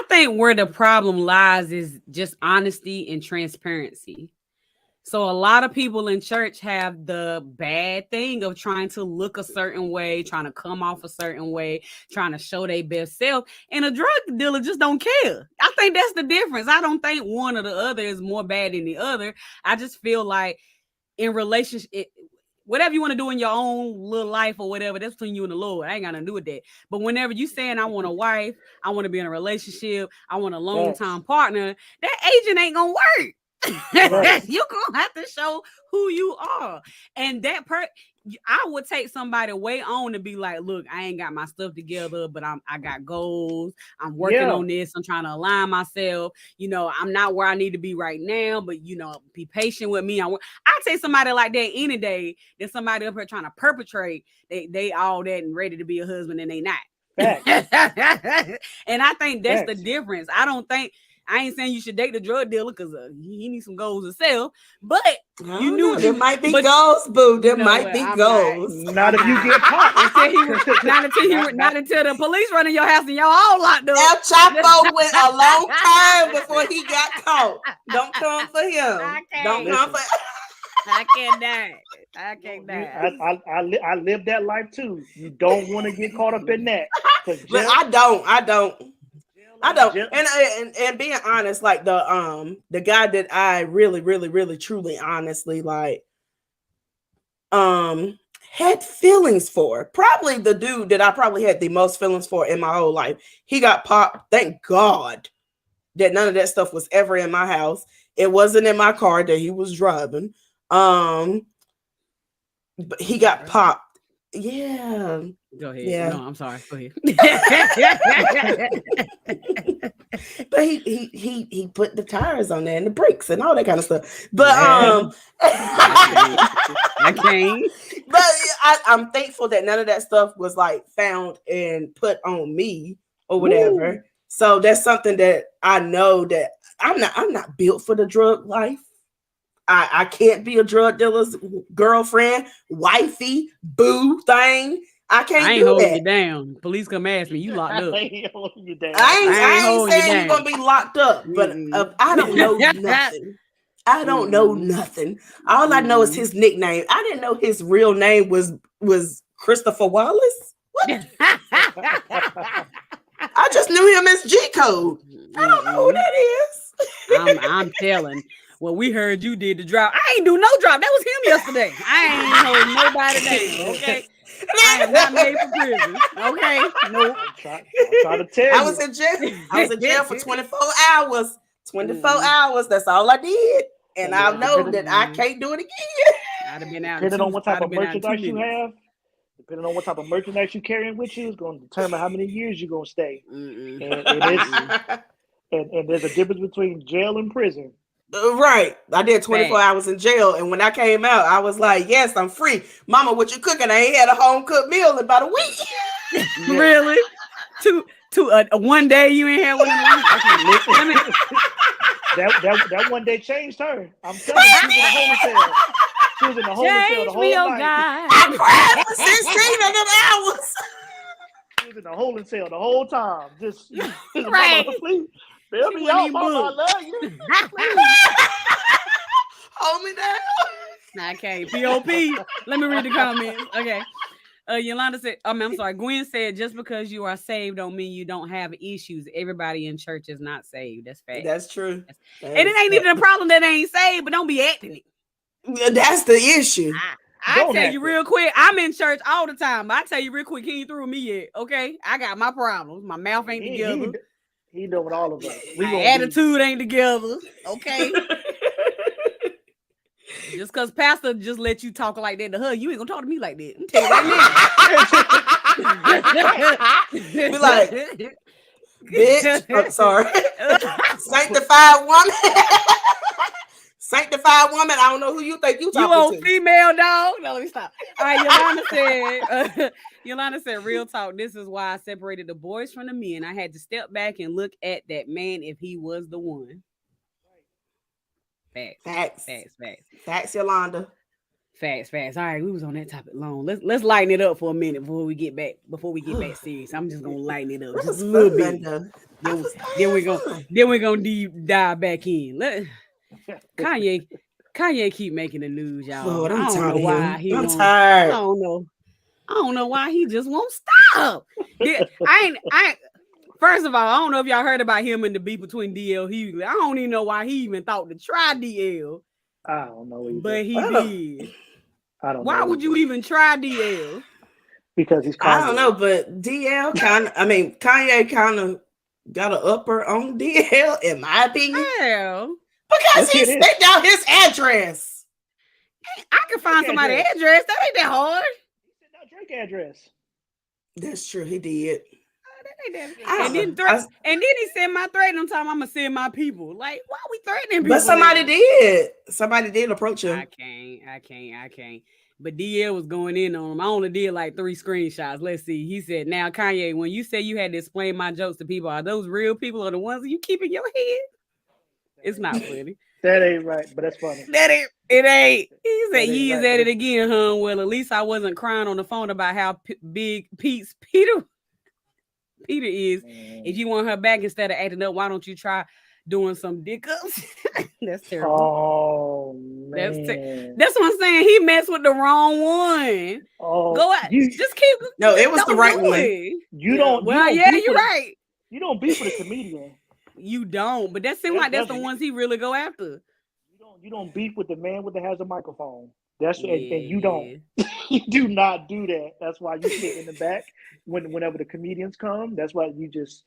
think where the problem lies is just honesty and transparency. So a lot of people in church have the bad thing of trying to look a certain way, trying to come off a certain way, trying to show their best self. And a drug dealer just don't care. I think that's the difference. I don't think one or the other is more bad than the other. I just feel like in relationship, whatever you want to do in your own little life or whatever, that's between you and the Lord. I ain't got nothing to do with that. But whenever you saying I want a wife, I want to be in a relationship, I want a long-time partner, that agent ain't gonna work. You're gonna have to show who you are. And I would take somebody way on to be like, look, I ain't got my stuff together, but I got goals. I'm working on this. I'm trying to align myself. You know, I'm not where I need to be right now, but you know, be patient with me. I take somebody like that any day than somebody up here trying to perpetrate they all that and ready to be a husband and they not. And I think that's the difference. I ain't saying you should date the drug dealer because he needs some goals himself, but you knew there might be goals, boo. There might be goals. Not if you get caught. Not until the police running your house and y'all all locked up. El Chapo went a long time before he got caught. Don't come for him. Don't come for him. I can't. I lived that life too. You don't want to get caught up in that. But I don't. And being honest, like the guy that I really, really, really, truly, honestly, like, had feelings for, probably the dude that I probably had the most feelings for in my whole life. He got popped. Thank God that none of that stuff was ever in my house. It wasn't in my car that he was driving. But he got popped. Yeah. Go ahead. Yeah. No, I'm sorry. Go ahead. But he put the tires on there and the brakes and all that kind of stuff. But I can't. But I'm thankful that none of that stuff was like found and put on me or whatever. Ooh. So that's something that I know that I'm not built for the drug life. I can't be a drug dealer's girlfriend, wifey, boo thing. I ain't holding you down. Police come ask me, you locked up. I ain't holding you down. I ain't saying you're gonna be locked up, but I don't know nothing. I don't know nothing. All I know is his nickname. I didn't know his real name was Christopher Wallace. What? I just knew him as G Code. I don't know who that is. I'm telling. Well, we heard you did the drop. I ain't do no drop. That was him yesterday. I ain't hold nobody down. Okay. I am not made for prison. Okay. Nope. I'm trying to tell I you. was in jail. I was in jail for 24 hours. 24 hours. That's all I did. And I know that I can't do it again. I'd have been out. Depending on what type of merchandise you have, depending on what type of merchandise you're carrying with you, is going to determine how many years you're going to stay. And there's a difference between jail and prison. Right. I did 24 hours in jail. And when I came out, I was like, yes, I'm free. Mama, what you cooking? I ain't had a home cooked meal in about a week. Really? One day you ain't had one in a week? That one day changed her. I'm telling you, she was in a holding cell. She was in the holding cell the whole night. I cried for 16 of them hours. She was in the holding cell the whole time. Just right. Mama, please. Bail me out, Mama. I love you. Hold me down. Okay, POP. Let me read the comments. Okay. Yolanda said, I'm sorry. Gwen said, just because you are saved don't mean you don't have issues. Everybody in church is not saved. That's fact. That's true. And it ain't even a problem that they ain't saved, but don't be acting it. That's the issue. I tell you real quick, I'm in church all the time. I tell you real quick, he ain't through me yet. Okay. I got my problems. My mouth ain't together. He doing all of us. My attitude ain't together. Okay. Just because pastor just let you talk like that to her, you ain't gonna talk to me like that. I'm tell you right now. Be like, bitch. I'm sorry. Sanctified woman. Sanctified woman. I don't know who you think you talking to. You old female dog. No, let me stop. All right, Yolanda said, real talk. This is why I separated the boys from the men. I had to step back and look at that man if he was the one. Facts, Yolanda. Facts. All right, we was on that topic long. Let's lighten it up for a minute before we get back serious. I'm just gonna lighten it up just a little bit. Then we're gonna deep dive back in. Kanye keep making the news, y'all. Lord, I don't know why I'm tired. I don't know why he just won't stop. First of all, I don't know if y'all heard about him and the beef between DL Hughley. I don't even know why he even thought to try DL. I don't know either. But he did. I don't know. Why would you even try DL? Because he's I don't know, but DL Kanye kind of got an upper on DL, in my opinion. Hell. Because he staked out his address. I can find somebody's address. That ain't that hard. He sent out Drake's address. That's true. He did. And then he said my threat. I'm talking. I'm gonna send my people. Like, why are we threatening people? But somebody did. Somebody did approach him. I can't. But DL was going in on him. I only did like 3 screenshots. Let's see. He said, "Now Kanye, when you say you had to explain my jokes to people, are those real people or the ones that you keep in your head?" It's not funny. That ain't right, but that's funny. It ain't. He said, "Years at it again, huh? Well, at least I wasn't crying on the phone about how big Peter is. If you want her back instead of acting up, why don't you try doing some dick ups?" That's terrible. Oh man, that's what I'm saying. He messed with the wrong one. Oh, go out. Just keep. No, it was the right one. You don't. Well, you're right. You don't beef with a comedian. You don't, but that seems like that's the ones he really go after. You don't beef with the man that has a microphone. That's and you don't. You do not do that. That's why you sit in the back whenever the comedians come. That's why you just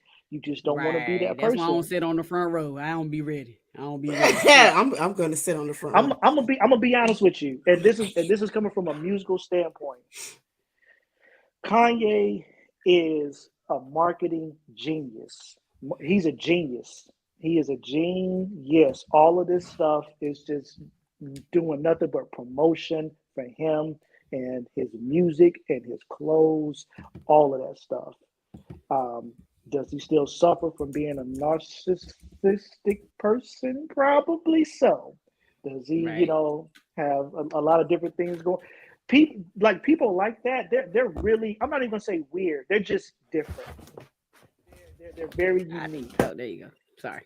don't want to be that person. That's why I don't sit on the front row. I don't be ready. Yeah, I'm going to sit on the front. I'm gonna be honest with you, and this is coming from a musical standpoint. Kanye is a marketing genius. He's a genius. He is a genius. All of this stuff is just doing nothing but promotion for him and his music and his clothes, all of that stuff. Does he still suffer from being a narcissistic person? Probably so. Does he, have a lot of different things going? People like that, they're really, I'm not even gonna say weird. They're just different. They're very unique. Oh, there you go. Sorry.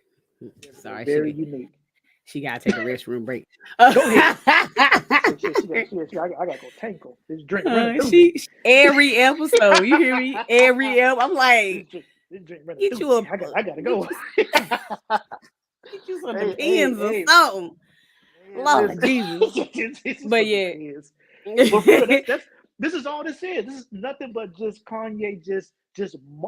Very unique. She gotta take a restroom break. Go ahead. I gotta go tankle. This drink running through me. Every episode, you hear me? Every episode, I'm like, this drink running get through you me. I gotta go. Get you some Depends or something. Lord Jesus. But yeah. But for real, this is all this is. This is nothing but just Kanye just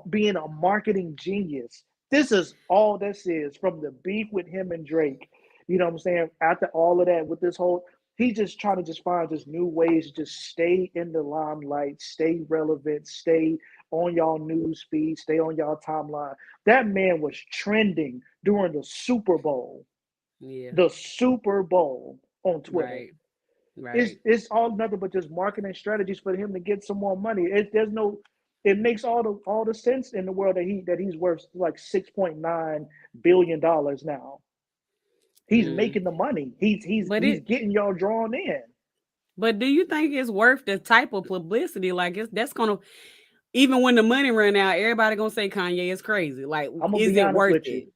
being a marketing genius. This is all this is, from the beef with him and Drake. You know what I'm saying? After all of that, with this whole, he's just trying to just find just new ways to just stay in the limelight, stay relevant, stay on y'all news feed, stay on y'all timeline. That man was trending during the Super Bowl. Yeah. The Super Bowl on Twitter. Right. It's all nothing but just marketing strategies for him to get some more money. It makes all the sense in the world that he's worth like $6.9 billion now. He's making the money. He's getting y'all drawn in. But do you think it's worth the type of publicity? Like that's gonna, even when the money run out, everybody gonna say Kanye is crazy. Like, I'm gonna is be it honest worth with it? you.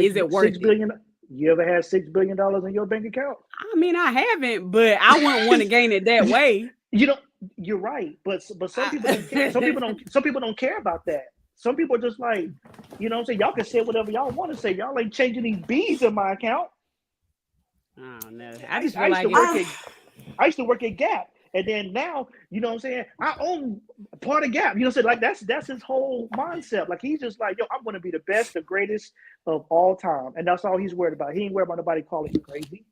Is it worth $6 billion? You ever had $6 billion in your bank account? I mean, I haven't, but I wouldn't want to gain it that way. You know, you're right, but some people don't care. Some people don't care about that. Some people are just like, you know what I'm saying? Y'all can say whatever y'all want to say. Y'all ain't changing these bees in my account. I don't know. I used to work at Gap. And then now, you know what I'm saying? I own part of Gap. You know what I'm saying? Like that's his whole mindset. Like he's just like, yo, I'm gonna be the best, the greatest of all time. And that's all he's worried about. He ain't worried about nobody calling him crazy.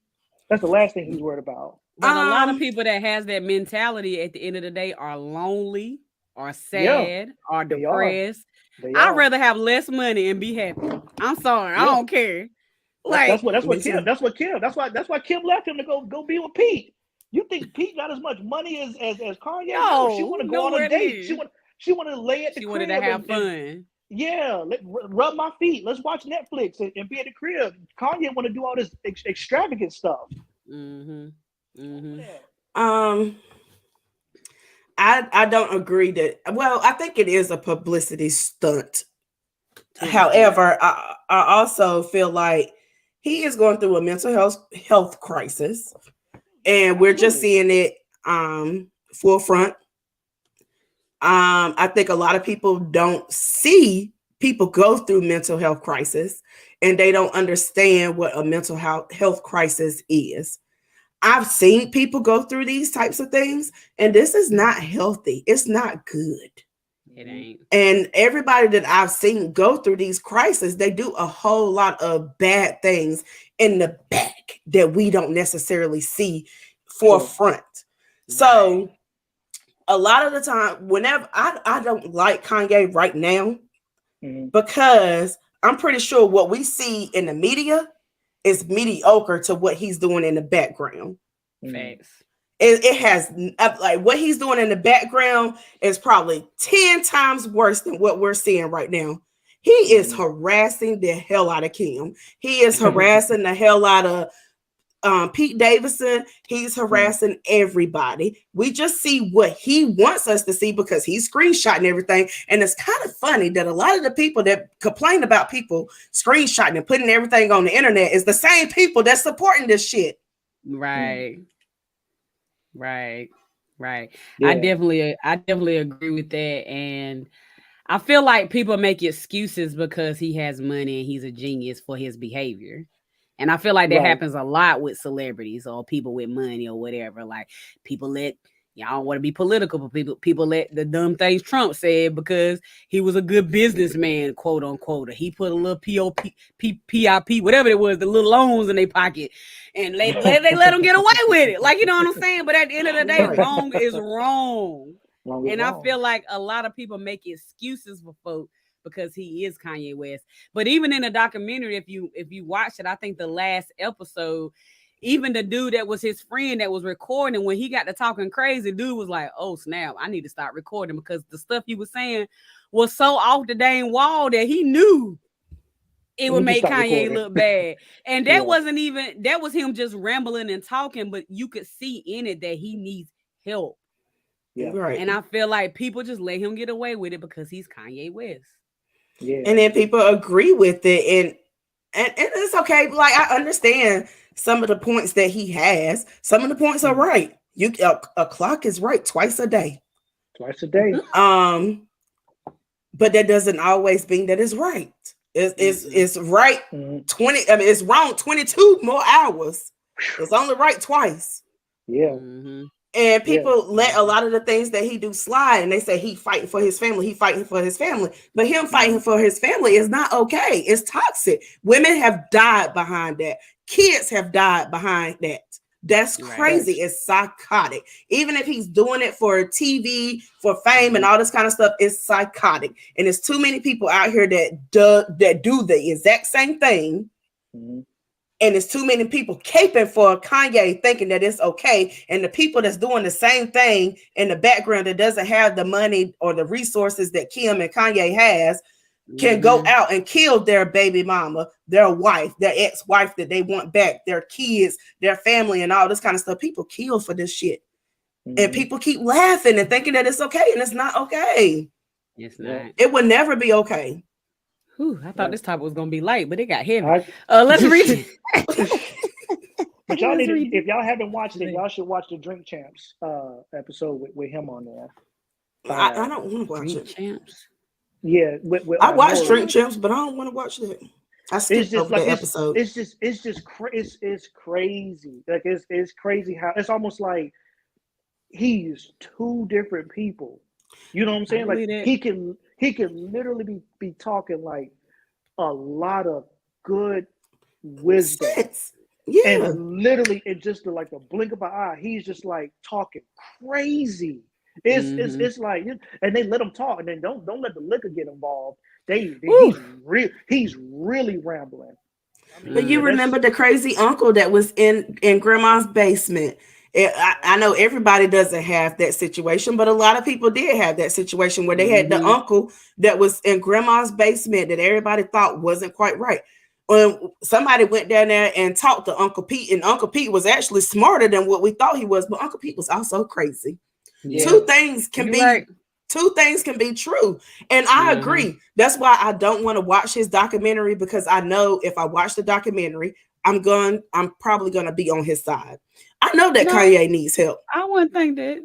That's the last thing he's worried about. But a lot of people that has that mentality at the end of the day are lonely, are sad, are depressed. I'd rather have less money and be happy. I'm sorry, I don't care. Like that's what Kim. That's why Kim left him to go be with Pete. You think Pete got as much money as Kanye? No, she want to go on a date. She want to lay at the crib. She wanted to have fun. Yeah, rub my feet. Let's watch Netflix and be at the crib. Kanye want to do all this extravagant stuff. I don't agree that. Well, I think it is a publicity stunt. However, I also feel like he is going through a mental health crisis, and we're just seeing it forefront. I think a lot of people don't see people go through mental health crisis, and they don't understand what a mental health crisis is. I've seen people go through these types of things, and this is not healthy. It's not good. It ain't. And everybody that I've seen go through these crises, they do a whole lot of bad things in the back that we don't necessarily see forefront. Right. So a lot of the time, whenever I don't like Kanye right now, because I'm pretty sure what we see in the media is mediocre to what he's doing in the background. Facts. It has, like, what he's doing in the background is probably 10 times worse than what we're seeing right now. He is harassing the hell out of Kim. He is harassing the hell out of Pete Davidson. He's harassing everybody. We just see what he wants us to see because he's screenshotting everything. And it's kind of funny that a lot of the people that complain about people screenshotting and putting everything on the internet is the same people that's supporting this shit. Right. Yeah. I definitely agree with that. And I feel like people make excuses because he has money and he's a genius for his behavior. And I feel like that happens a lot with celebrities or people with money or whatever. Like people let, y'all don't want to be political, but people let the dumb things Trump said because he was a good businessman, quote unquote. Or he put a little PIP, whatever it was, the little loans in their pocket, and they let them get away with it. Like, you know what I'm saying? But at the end of the day, wrong is wrong. I feel like a lot of people make excuses for folks because he is Kanye West. But even in the documentary, if you watch it, I think the last episode, even the dude that was his friend that was recording, when he got to talking crazy, dude was like, oh snap, I need to start recording because the stuff he was saying was so off the dang wall that he knew it would make Kanye look bad. And that wasn't even, that was him just rambling and talking, but you could see in it that he needs help. Yeah, right. And I feel like people just let him get away with it because he's Kanye West. Yeah. And then people agree with it, and it's okay. Like, I understand some of the points that he has. Some of the points are right. A clock is right twice a day. Twice a day. But that doesn't always mean that it's right. It's right 20. I mean, it's wrong 22 more hours. It's only right twice. Yeah. Mm-hmm. And people let a lot of the things that he do slide, and they say he fighting for his family. He fighting for his family, but him fighting for his family is not okay. It's toxic. Women have died behind that. Kids have died behind that. That's crazy. Right. It's psychotic. Even if he's doing it for TV, for fame, and all this kind of stuff, it's psychotic. And there's too many people out here that do the exact same thing. Mm-hmm. And there's too many people caping for Kanye thinking that it's okay. And the people that's doing the same thing in the background that doesn't have the money or the resources that Kim and Kanye has can go out and kill their baby mama, their wife, their ex-wife that they want back, their kids, their family, and all this kind of stuff. People kill for this shit. And people keep laughing and thinking that it's okay. And it's not okay. It's not. It will never be okay. Whew, I thought this topic was gonna be light, but it got heavy. Let's read. But y'all need to, if y'all haven't watched it, y'all should watch the Drink Champs episode with him on there. I don't want to watch Drink it. Champs. Yeah, I watched Drink Champs, but I don't want to watch that. I skipped over the episode. It's crazy. Like it's crazy how it's almost like he's two different people. You know what I'm saying? Like he can literally be talking like a lot of good wisdom. Yeah. And literally in just like a blink of an eye, he's just like talking crazy. It's like, and they let him talk, and then don't let the liquor get involved. He's really rambling. But you remember the crazy uncle that was in grandma's basement. I know everybody doesn't have that situation, but a lot of people did have that situation where they had the uncle that was in grandma's basement that everybody thought wasn't quite right. When somebody went down there and talked to Uncle Pete, and Uncle Pete was actually smarter than what we thought he was, but Uncle Pete was also crazy. Yeah. Two things can be true. And I agree. That's why I don't want to watch his documentary, because I know if I watch the documentary, I'm probably going to be on his side. I know that Kanye needs help. I wouldn't think that.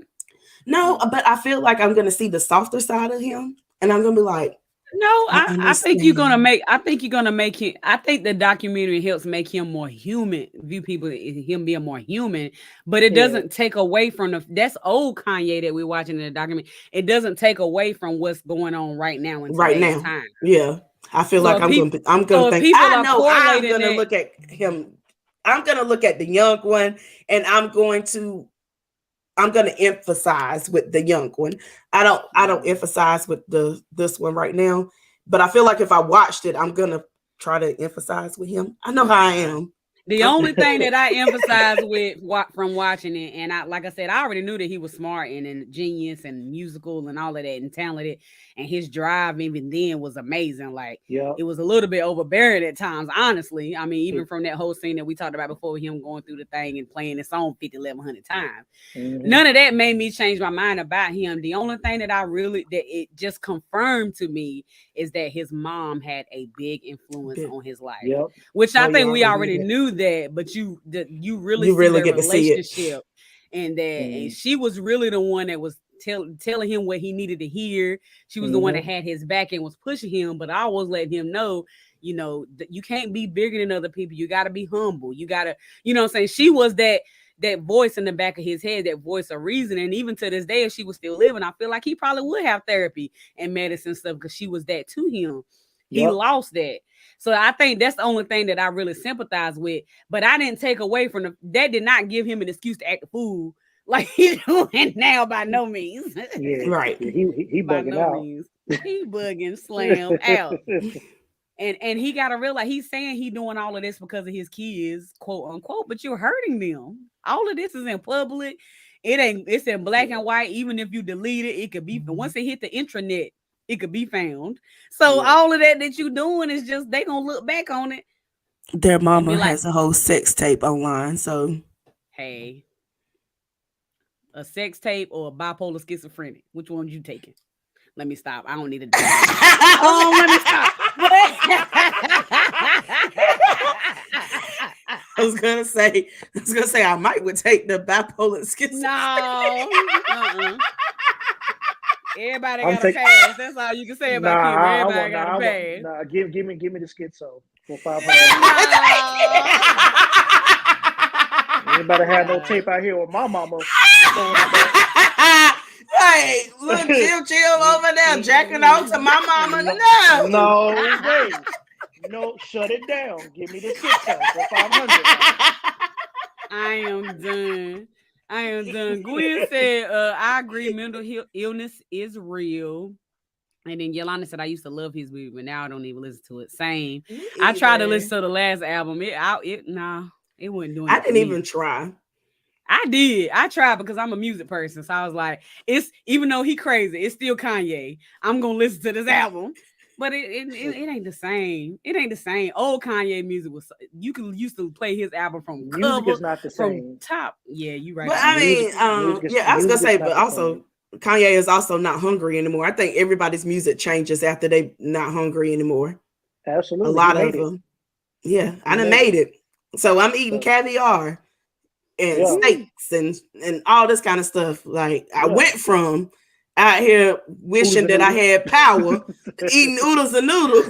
No, but I feel like I'm going to see the softer side of him, and I'm going to be like, no, I think you're gonna make him. I think the documentary helps make him more human. View people him being more human, but it doesn't take away from that's old Kanye that we're watching in the documentary. It doesn't take away from what's going on right now in today's time. Yeah, I feel like I'm gonna think. I'm gonna look at him. I'm gonna look at the young one, and I'm going to emphasize with the young one. I don't emphasize with this one right now, but I feel like if I watched it, I'm gonna try to emphasize with him. I know how I am. The only thing that I emphasize from watching it, and like I said, I already knew that he was smart and genius and musical and all of that and talented, and his drive even then was amazing. Like it was a little bit overbearing at times, honestly. I mean, even from that whole scene that we talked about before, him going through the thing and playing the song 1,100 times. None of that made me change my mind about him. The only thing that it just confirmed to me is that his mom had a big influence on his life, which I think we already knew that, but you really get to see it, and she was really the one that was telling him what he needed to hear. She was the one that had his back and was pushing him, but I always let him know, that you can't be bigger than other people. You got to be humble. You got to, what I'm saying? She was that voice in the back of his head, that voice of reason. And even to this day, if she was still living, I feel like he probably would have therapy and medicine stuff, because she was that to him. He lost that. So I think that's the only thing that I really sympathize with. But I didn't take away from that did not give him an excuse to act a fool like he's doing now, by no means. Yeah, right. Yeah, he bugging out. Means. He bugging slam out. And he got to realize he's saying he's doing all of this because of his kids, quote unquote, but you're hurting them. All of this is in public. It's in black and white. Even if you delete it, it could be, once it hit the intranet, it could be found. So all of that you're doing is just, they gonna look back on it. Their mama has a whole sex tape online. So, hey, a sex tape or a bipolar schizophrenic? Which one you taking? Let me stop. I don't need to. Let me stop. I was gonna say I would take the bipolar schizophrenic. No. Everybody got a pass. That's all you can say about Kim. Everybody got a pass. Nah, give me the schizo for $500. You better have no tape out here with my mama. Hey, look, chill over there, jacking off to my mama. No way. No, shut it down. Give me the 600 for 500. I am done. Gwen said, I agree, mental illness is real. And then Yolanda said, I used to love his music, but now I don't even listen to it. Same. I tried to listen to the last album. It wasn't doing it. I didn't even try. I did. I tried because I'm a music person. So I was like, even though he crazy, it's still Kanye. I'm gonna listen to this album. But it ain't the same. It ain't the same. Old Kanye music was used to play his album from cover, music is not the from same. top. Yeah, you right. But I mean, I was gonna say, but also Kanye is also not hungry anymore. I think everybody's music changes after they not hungry anymore. Absolutely, a lot of them. Yeah, I done made it. So I'm eating caviar and steaks and all this kind of stuff. Like I went from out here wishing that I had power, eating oodles and noodles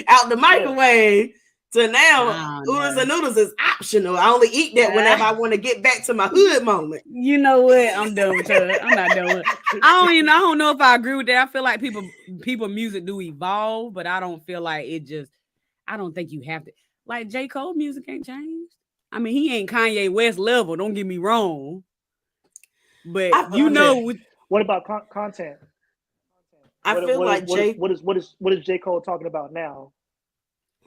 out the microwave, to now oodles and noodles is optional. I only eat that whenever I want to get back to my hood moment. You know what? I'm done with her. I'm not done with it. I don't know if I agree with that. I feel like people music do evolve, but I don't feel like it just, I don't think you have to. Like J. Cole music ain't changed. I mean, he ain't Kanye West level, don't get me wrong. But what about content? I feel like what is J. Cole talking about now?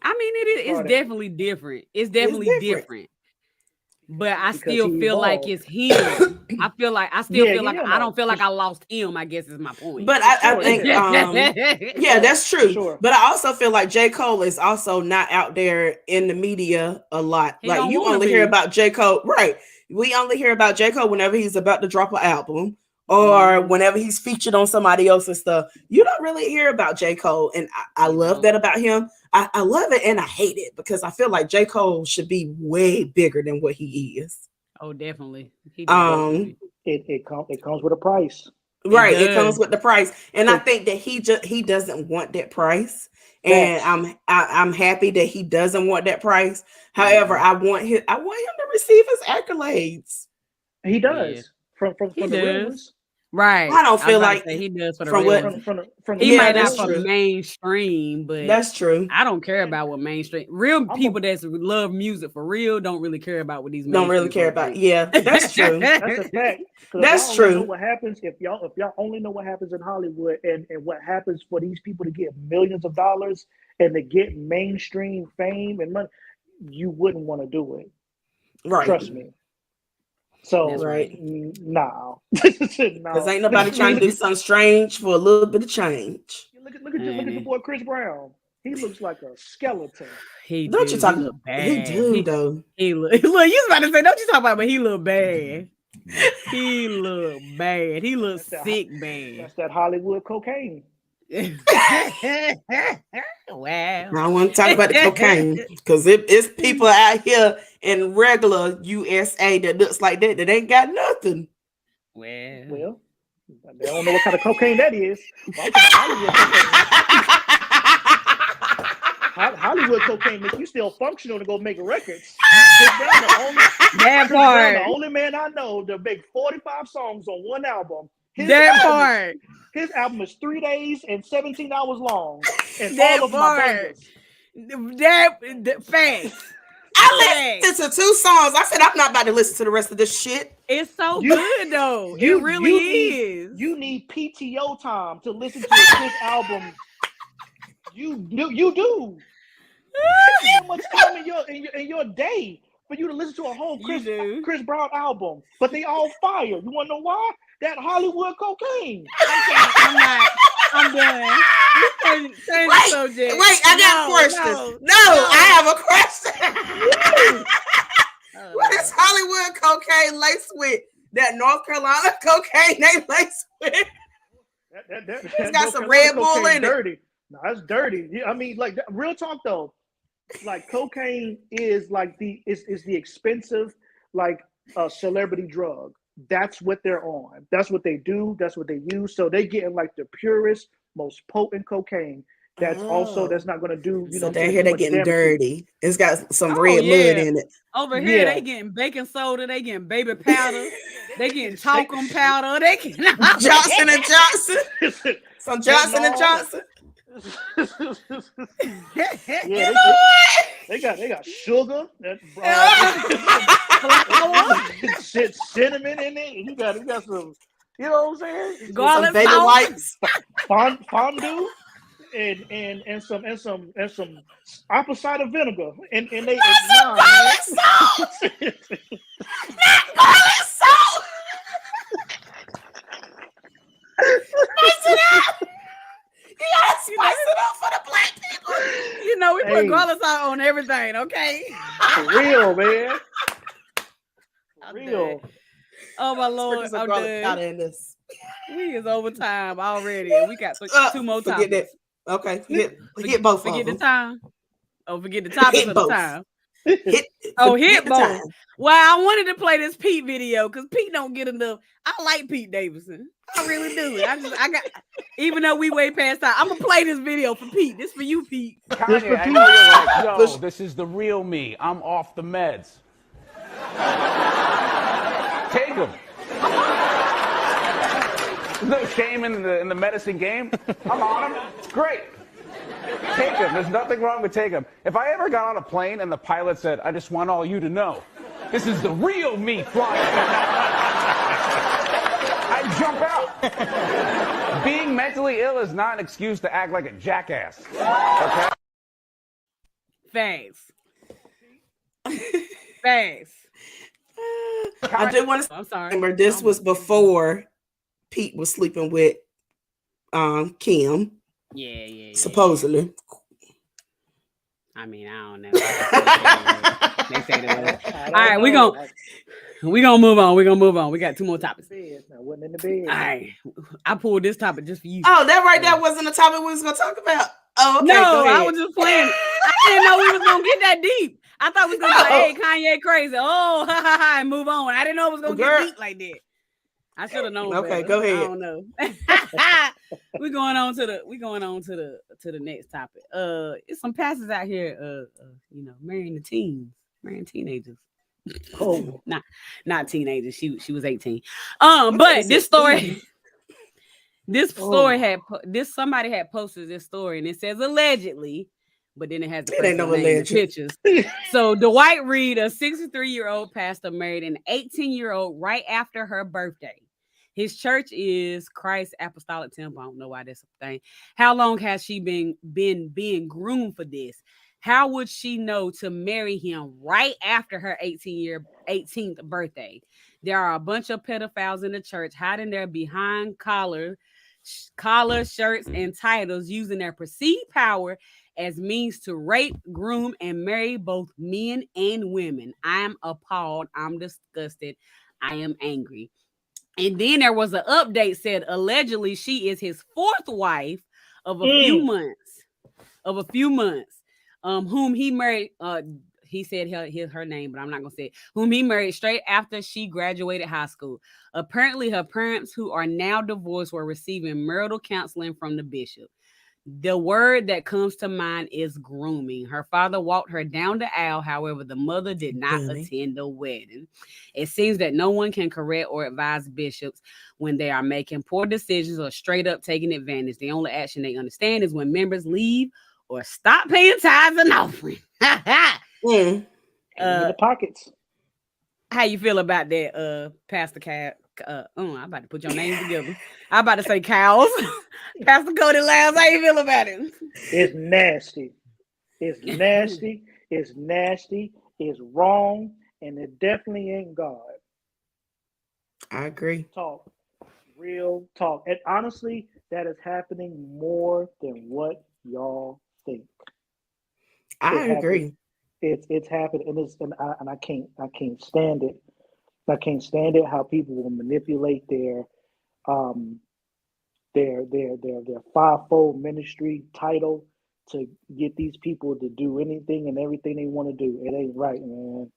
I mean, it's definitely different. It's definitely different. But I still feel like it's him. I feel like I don't feel like I lost him, I guess is my point. But I think yeah, that's true. Sure. But I also feel like J. Cole is also not out there in the media a lot. Like you only hear about J. Cole, right? We only hear about J. Cole whenever he's about to drop an album or whenever he's featured on somebody else's stuff. You don't really hear about J. Cole. And I love that about him. I love it and I hate it because I feel like J. Cole should be way bigger than what he is. Oh, definitely. It comes with a price. Right. It comes with the price. And I think that he doesn't want that price. And I'm happy that he doesn't want that price. However, I want him to receive his accolades. He does. From the real ones. Right. I don't feel like he does for the from real what from he might not for mainstream, but that's true. I don't care about what mainstream. Real people that love music for real don't really care about what these don't really care about. Yeah, that's true. That's a fact. That's true. Know what happens if y'all only know what happens in Hollywood and what happens for these people to get millions of dollars and to get mainstream fame and money, you wouldn't want to do it. Right. Trust me. So no, because ain't nobody trying to do something strange for a little bit of change. Look at the boy Chris Brown. He looks like a skeleton. He don't do. you talk he look bad. He do though. He look. Look, you was about to say, don't you talk about, but he look bad. He look bad. He looks sick bad. That's that Hollywood cocaine. Wow. I don't want to talk about the cocaine because it's people out here in regular USA that looks like that ain't got nothing. Well, they don't know what kind of cocaine that is. Hollywood cocaine makes you still functional to go make records. The only man I know to make 45 songs on one album. His album is 3 days and 17 hours long, and all of my bangers. Facts. I listened to 2 songs. I said I'm not about to listen to the rest of this shit. It's so good though. It really is. You need PTO time to listen to this album. You do. So much time in your day for you to listen to a whole Chris Brown album, but they all fire. You want to know why? That Hollywood cocaine. I'm done. Wait, I got questions. No, I have a question. What is Hollywood cocaine laced with? That North Carolina cocaine they laced with? It's got some Red Bull in it. Dirty. No, that's dirty. I mean, like real talk though. Like cocaine is like the expensive celebrity drug. That's what they're on. That's what they do. That's what they use. So they getting like the purest, most potent cocaine. that's not going to do, So down here they getting dirty. It's got some red mud in it. Over here they getting baking soda, they getting baby powder, they getting talcum powder, they getting Johnson and Johnson. Some Johnson and Johnson. They got sugar, cinnamon in it, and you got some, you know what I'm saying? Garlic baby wipes, fondue, and some apple cider vinegar, and they not garlic salt. Not garlic salt. Spice it up. You gotta spice it up for the black people. You know, we put garlic salt on everything, okay? For real, man. For real. Oh my Lord, I'm done. In this. We is overtime already. We got 2 more forget topics. That. Okay, forget both. Forget of them. the time. Oh, forget the topics of the time. Hit both. Well, I wanted to play this Pete video because Pete don't get enough. I like Pete Davidson. I really do. I got, even though we way past time, I'm gonna play this video for Pete. This for you, Pete. Kanye, I know you're like, yo, this is the real me. I'm off the meds. Take them. There's no shame in the medicine game. I'm on them. It's great. Take them. There's nothing wrong with take them. If I ever got on a plane and the pilot said, I just want all you to know, this is the real me flying. I'd jump out. Being mentally ill is not an excuse to act like a jackass. Okay? Thanks. Thanks. I did want to. I'm sorry. Remember, this was before Pete was sleeping with Kim. Yeah. Supposedly. I mean, I don't know. They say the word. All right, we're gonna move on. We're gonna move on. We got 2 more topics. I wasn't in the bed. All right. I pulled this topic just for you. Oh, that right there wasn't the topic we was gonna talk about. Oh, okay. No, I was just playing. I didn't know we was gonna get that deep. I thought we was gonna be like, hey, Kanye crazy. Oh, and move on. I didn't know it was gonna get deep like that. I should have known. Okay, better. go ahead. I don't know. We're going on to the next topic. It's some pastors out here, marrying teenagers. Oh, not teenagers. She was 18. But this story. Somebody had posted this story and it says allegedly, but then it has the person's name and pictures. So Dwight Reed, a 63-year-old pastor, married an 18-year-old right after her birthday. His church is Christ Apostolic Temple. I don't know why that's a thing. How long has she been being groomed for this? How would she know to marry him right after her 18th birthday? There are a bunch of pedophiles in the church hiding there behind collar shirts and titles, using their perceived power as means to rape, groom, and marry both men and women. I am appalled. I'm disgusted. I am angry. And then there was an update said allegedly she is his 4th wife of a few months. Whom he married. He said her name, but I'm not gonna say it. Whom he married straight after she graduated high school. Apparently, her parents, who are now divorced, were receiving marital counseling from the bishop. The word that comes to mind is grooming. Her father walked her down the aisle. However, the mother did not attend the wedding. It seems that no one can correct or advise bishops when they are making poor decisions or straight up taking advantage. The only action they understand is when members leave or stop paying tithes and offering. in the pockets. How you feel about that, Pastor Cat? I'm about to put your names together. I'm about to say cows. Pastor Kody Lyles, how you feel about it? It's nasty. It's nasty. It's nasty. It's wrong. And it definitely ain't God. I agree. Talk. Real talk. And honestly, that is happening more than what y'all think. I agree. It's happening, and I can't stand it. I can't stand it how people will manipulate their fivefold ministry title to get these people to do anything and everything they want to do. It ain't right, man.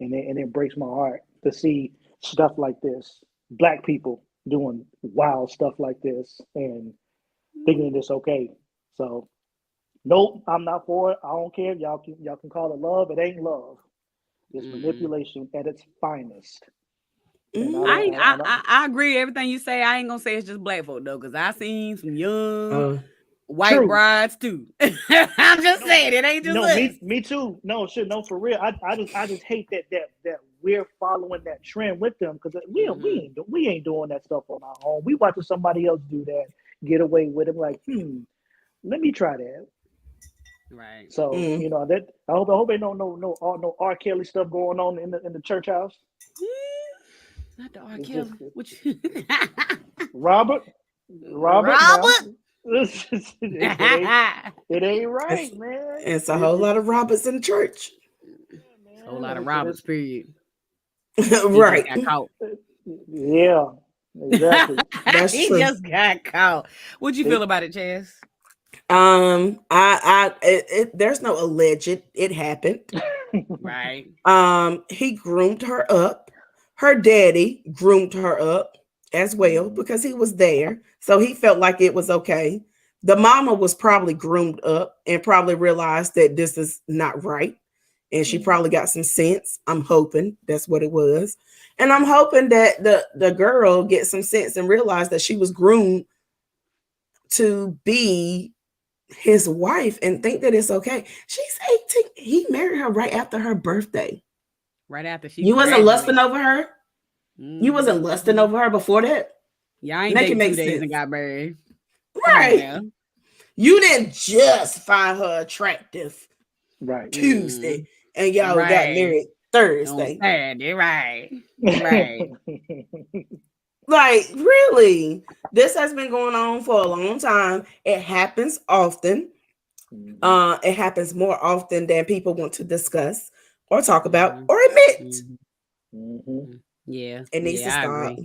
And it breaks my heart to see stuff like this. Black people doing wild stuff like this and thinking it's okay. So Nope, I'm not for it. I don't care. Y'all can call it love. It ain't love. It's manipulation at its finest. And I agree everything you say. I ain't gonna say it's just black folk though, because I seen some young white brides too. I'm just saying it ain't just us. Me too. No, shit, no, for real. I just hate that we're following that trend with them, because we ain't doing that stuff on our own. We watching somebody else do that, get away with it. Like, let me try that. Right. So that I hope ain't no R. Kelly stuff going on in the church house. Not the R. Kelly. Robert. It ain't right, man. It's a whole lot of Roberts in the church. A whole lot of Roberts, period. Right. Got caught. Yeah, exactly. That's he true. just got caught. What'd you feel about it, Chaz? There's no alleged. It happened. Right. He groomed her up. Her daddy groomed her up as well because he was there. So he felt like it was okay. The mama was probably groomed up and probably realized that this is not right. And she probably got some sense. I'm hoping that's what it was. And I'm hoping that the girl gets some sense and realize that she was groomed to be his wife and think that it's okay. She's 18. He married her right after her birthday. Right after she You wasn't lusting over her? You wasn't lusting over her before that? Y'all ain't dated 2 days and got married. Right. You didn't just find her attractive Tuesday and y'all got married Thursday. Right. Like, really? This has been going on for a long time. It happens often. It happens more often than people want to discuss or talk about or admit. Yeah. It needs to stop.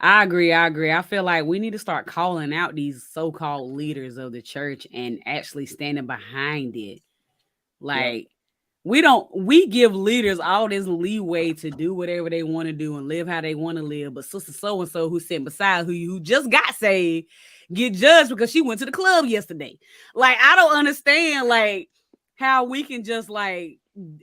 I agree. I feel like we need to start calling out these so-called leaders of the church and actually standing behind it. Like, we give leaders all this leeway to do whatever they want to do and live how they want to live. But sister so-and-so who's sitting beside who just got saved get judged because she went to the club yesterday. Like, I don't understand like how we can just like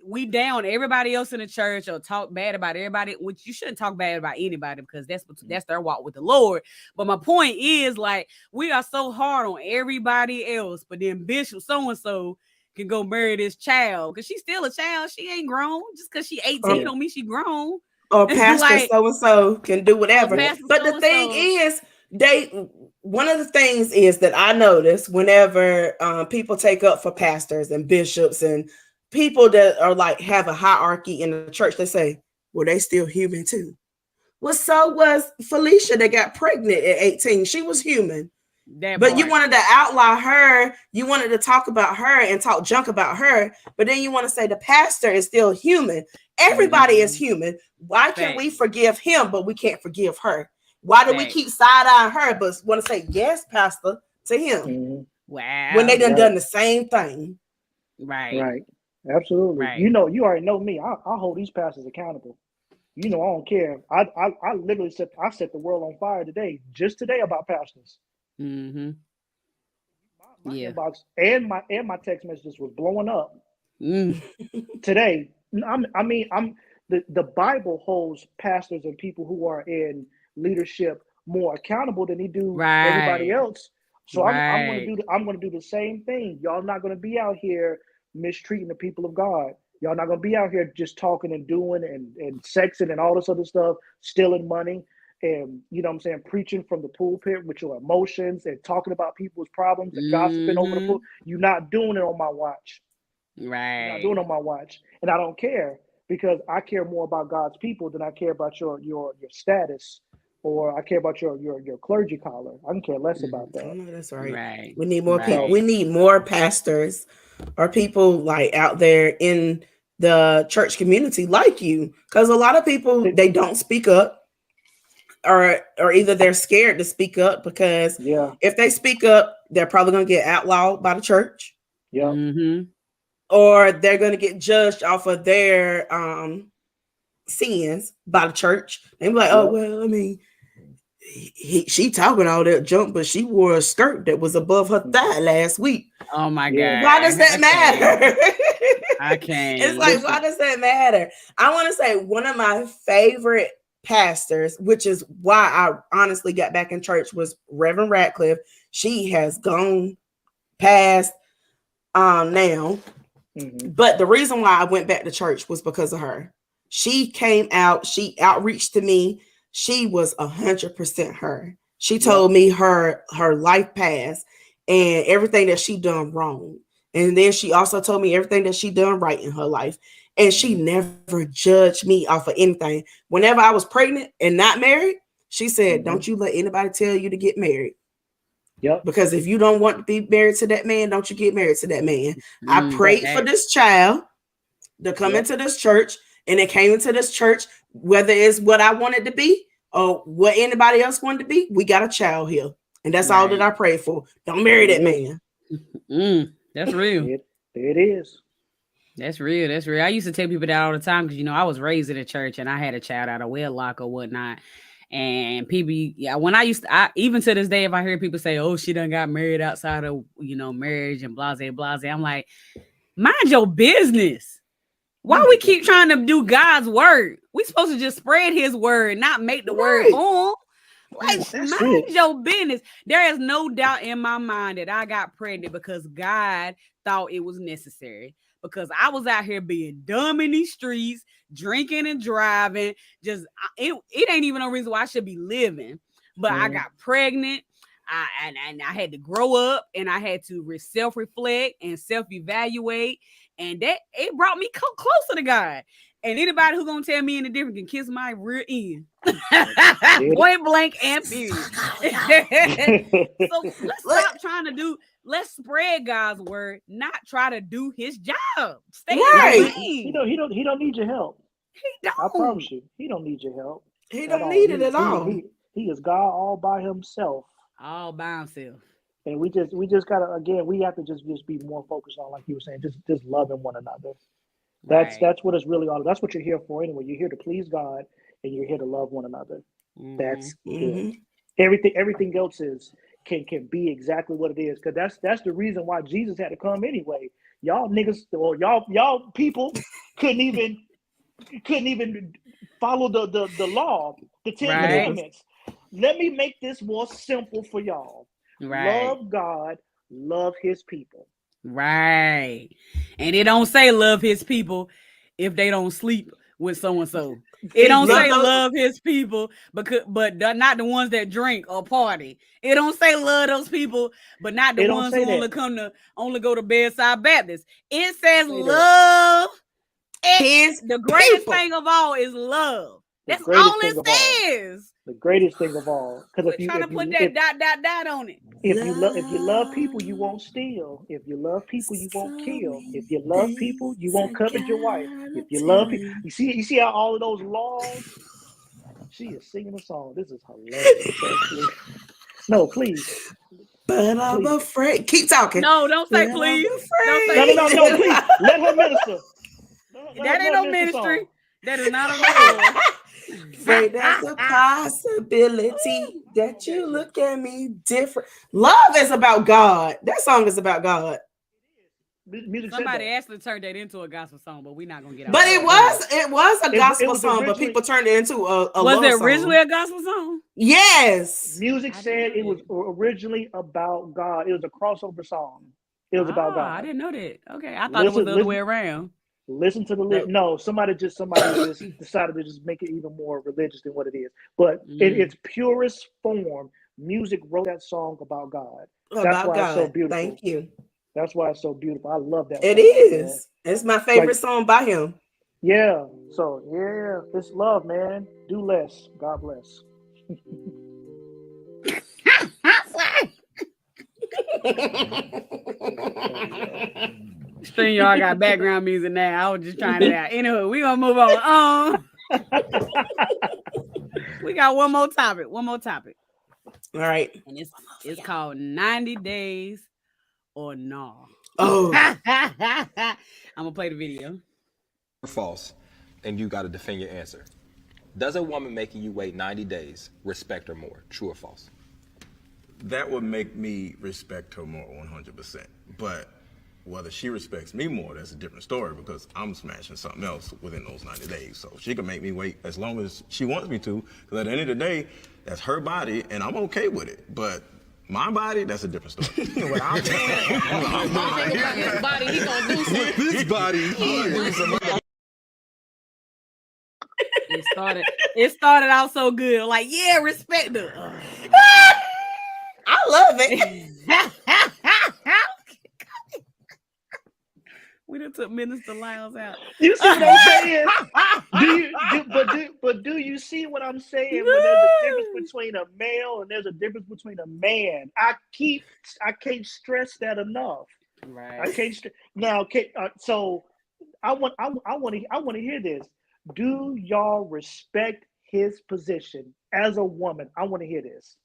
we down everybody else in the church or talk bad about everybody, which you shouldn't talk bad about anybody because that's their walk with the Lord. But my point is, like, we are so hard on everybody else, but then Bishop so-and-so can go marry this child because she's still a child. She ain't grown. Just because she 18 don't mean she grown. Or pastor like, so-and-so can do whatever. But the thing is, one of the things is that I notice whenever people take up for pastors and bishops and people that are like have a hierarchy in the church, they say, well, they still human too. Well, so was Felicia that got pregnant at 18. She was human. But you wanted to outlaw her. You wanted to talk about her and talk junk about her. But then you want to say the pastor is still human. Everybody is human. Why can we forgive him, but we can't forgive her? Why do we keep side-eyeing her, but want to say, yes, pastor, to him? Wow. When they done the same thing. Right. Absolutely. Right. You already know me. I hold these pastors accountable. I don't care. I literally set the world on fire today about pastors. My inbox and my text messages was blowing up today. The Bible holds pastors and people who are in leadership more accountable than he do everybody else. So I'm gonna do the same thing. Y'all not gonna be out here mistreating the people of God. Y'all not gonna be out here just talking and doing and sexing and all this other stuff, stealing money. And preaching from the pulpit with your emotions and talking about people's problems and gossiping over the pulpit. You're not doing it on my watch. Right. You're not doing it on my watch. And I don't care because I care more about God's people than I care about your status or I care about your clergy collar. I can care less about that. Oh, that's right. We need more people. We need more pastors or people like out there in the church community like you. Because a lot of people, they don't speak up. Or either they're scared to speak up because if they speak up, they're probably going to get outlawed by the church. Or they're going to get judged off of their sins by the church. And be like, oh, well, I mean, she talking all that junk, but she wore a skirt that was above her thigh last week. Oh my God. Why does that matter? I can't. It's like, why does that matter? I want to say one of my favorite pastors, which is why I honestly got back in church, was Reverend Ratcliffe. She has gone past now. But the reason why I went back to church was because of her. She came out, she outreached to me. She was 100% her. She told me her life past and everything that she done wrong. And then she also told me everything that she done right in her life. And she never judged me off of anything. Whenever I was pregnant and not married, she said, don't you let anybody tell you to get married. Yep. Because if you don't want to be married to that man, don't you get married to that man. I prayed for this child to come into this church, and it came into this church, whether it's what I wanted to be or what anybody else wanted to be. We got a child here, and that's all that I prayed for. Don't marry that man. That's real. It is. That's real. That's real. I used to tell people that all the time because, I was raised in a church and I had a child out of wedlock or whatnot. And people, when even to this day, if I hear people say, oh, she done got married outside of, marriage and blase, I'm like, mind your business. Why we keep trying to do God's word? We supposed to just spread his word, not make the word on. Like, mind your business. There is no doubt in my mind that I got pregnant because God thought it was necessary. Because I was out here being dumb in these streets, drinking and driving. Just it ain't even no reason why I should be living. But I got pregnant. I had to grow up, and I had to self-reflect and self-evaluate, and that it brought me closer to God. And anybody who's gonna tell me any different can kiss my rear end. Point blank and period. So let's stop let's spread God's word, not try to do his job. Stay right. He don't need your help. He don't. I promise you, he don't need your help. He don't need it at all. He is God all by himself. All by himself. And we just gotta, again, we have to just be more focused on, like you were saying, just loving one another. That's what it's really all. That's what you're here for anyway. You're here to please God, and you're here to love one another. That's it. Everything else can be exactly what it is, because that's the reason why Jesus had to come anyway. Y'all niggas or y'all people couldn't even follow the law, the 10 commandments. Let me make this more simple for y'all. Love God, love his people. Right. And it don't say love his people if they don't sleep with so-and-so. It don't say love his people but not the ones that drink or party. It don't say love those people, but not the ones who only go to Bedside Baptist. It says love the greatest thing of all is love. That's all it says. The greatest thing of all. Because if you trying to put that dot on it. If you love people, you won't steal. If you love people, you won't kill. If you love people, you won't covet your wife. If you love people, you see how all of those laws. She is singing a song. This is hilarious. No, please. But I'm afraid. Keep talking. No, don't say please. No, please. Let her minister. That ain't no ministry. Song. That is not a Say there's a possibility that you look at me different. Love is about God. That song is about God. Somebody actually turned that into a gospel song, but we're not gonna get out. But it was a gospel song, but people turned it into a was it originally a gospel song? Yes. Music said it was originally about God. It was a crossover song. It was about God. I didn't know that. Okay, I thought it was the other way around. Listen to the lyrics. No, somebody just decided to just make it even more religious than what it is. But in its purest form, music wrote that song about God. That's why it's so beautiful. Thank you. That's why it's so beautiful. I love that. It is. It's my favorite song by him. Yeah. So yeah, it's love, man. Do less. God bless. Stream y'all got background music now. I was just trying it out. Anyway, we gonna move on. We got one more topic. All right. And it's called 90 Days or No. Oh. I'm gonna play the video. False, and you got to defend your answer. Does a woman making you wait 90 days respect her more? True or false? That would make me respect her more 100%. But whether she respects me more, that's a different story because I'm smashing something else within those 90 days. So she can make me wait as long as she wants me to, because at the end of the day, that's her body and I'm okay with it. But my body, that's a different story. What I'm saying, his body, he gonna do something. This body, It started out so good. Like, yeah, respect her. I love it. We done took Minister Lyles out. You see what I'm saying? Do you see what I'm saying? When there's a difference between a male and there's a difference between a man. I can't stress that enough. Right. I can't now. So I want to hear this. Do y'all respect his position as a woman? I want to hear this.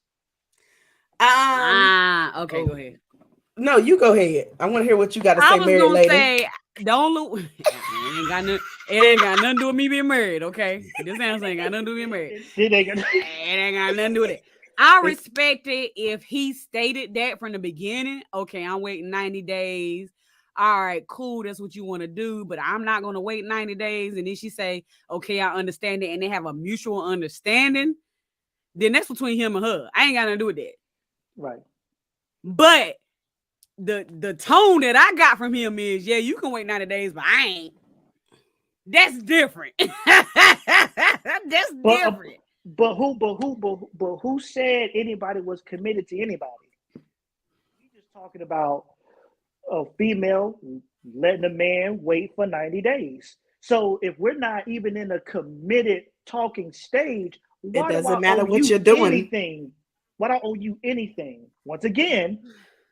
Okay, go ahead. No, you go ahead. I want to hear what you got to say, I was married gonna lady. say, don't look. It ain't got nothing to do with me being married, okay? This answer ain't got nothing to do with being married. It ain't got nothing to do with it. I respect it if he stated that from the beginning. Okay, I'm waiting 90 days. All right, cool. That's what you want to do, but I'm not going to wait 90 days. And then she say, okay, I understand it. And they have a mutual understanding. Then that's between him and her. I ain't got nothing to do with that. Right. But the tone that I got from him is, yeah, you can wait 90 days, but I ain't. That's different. That's different. But who said anybody was committed to anybody? You're just talking about a female letting a man wait for 90 days. So if we're not even in a committed talking stage, why it doesn't do I matter owe what you you're doing. Anything? Why do I owe you anything? Once again,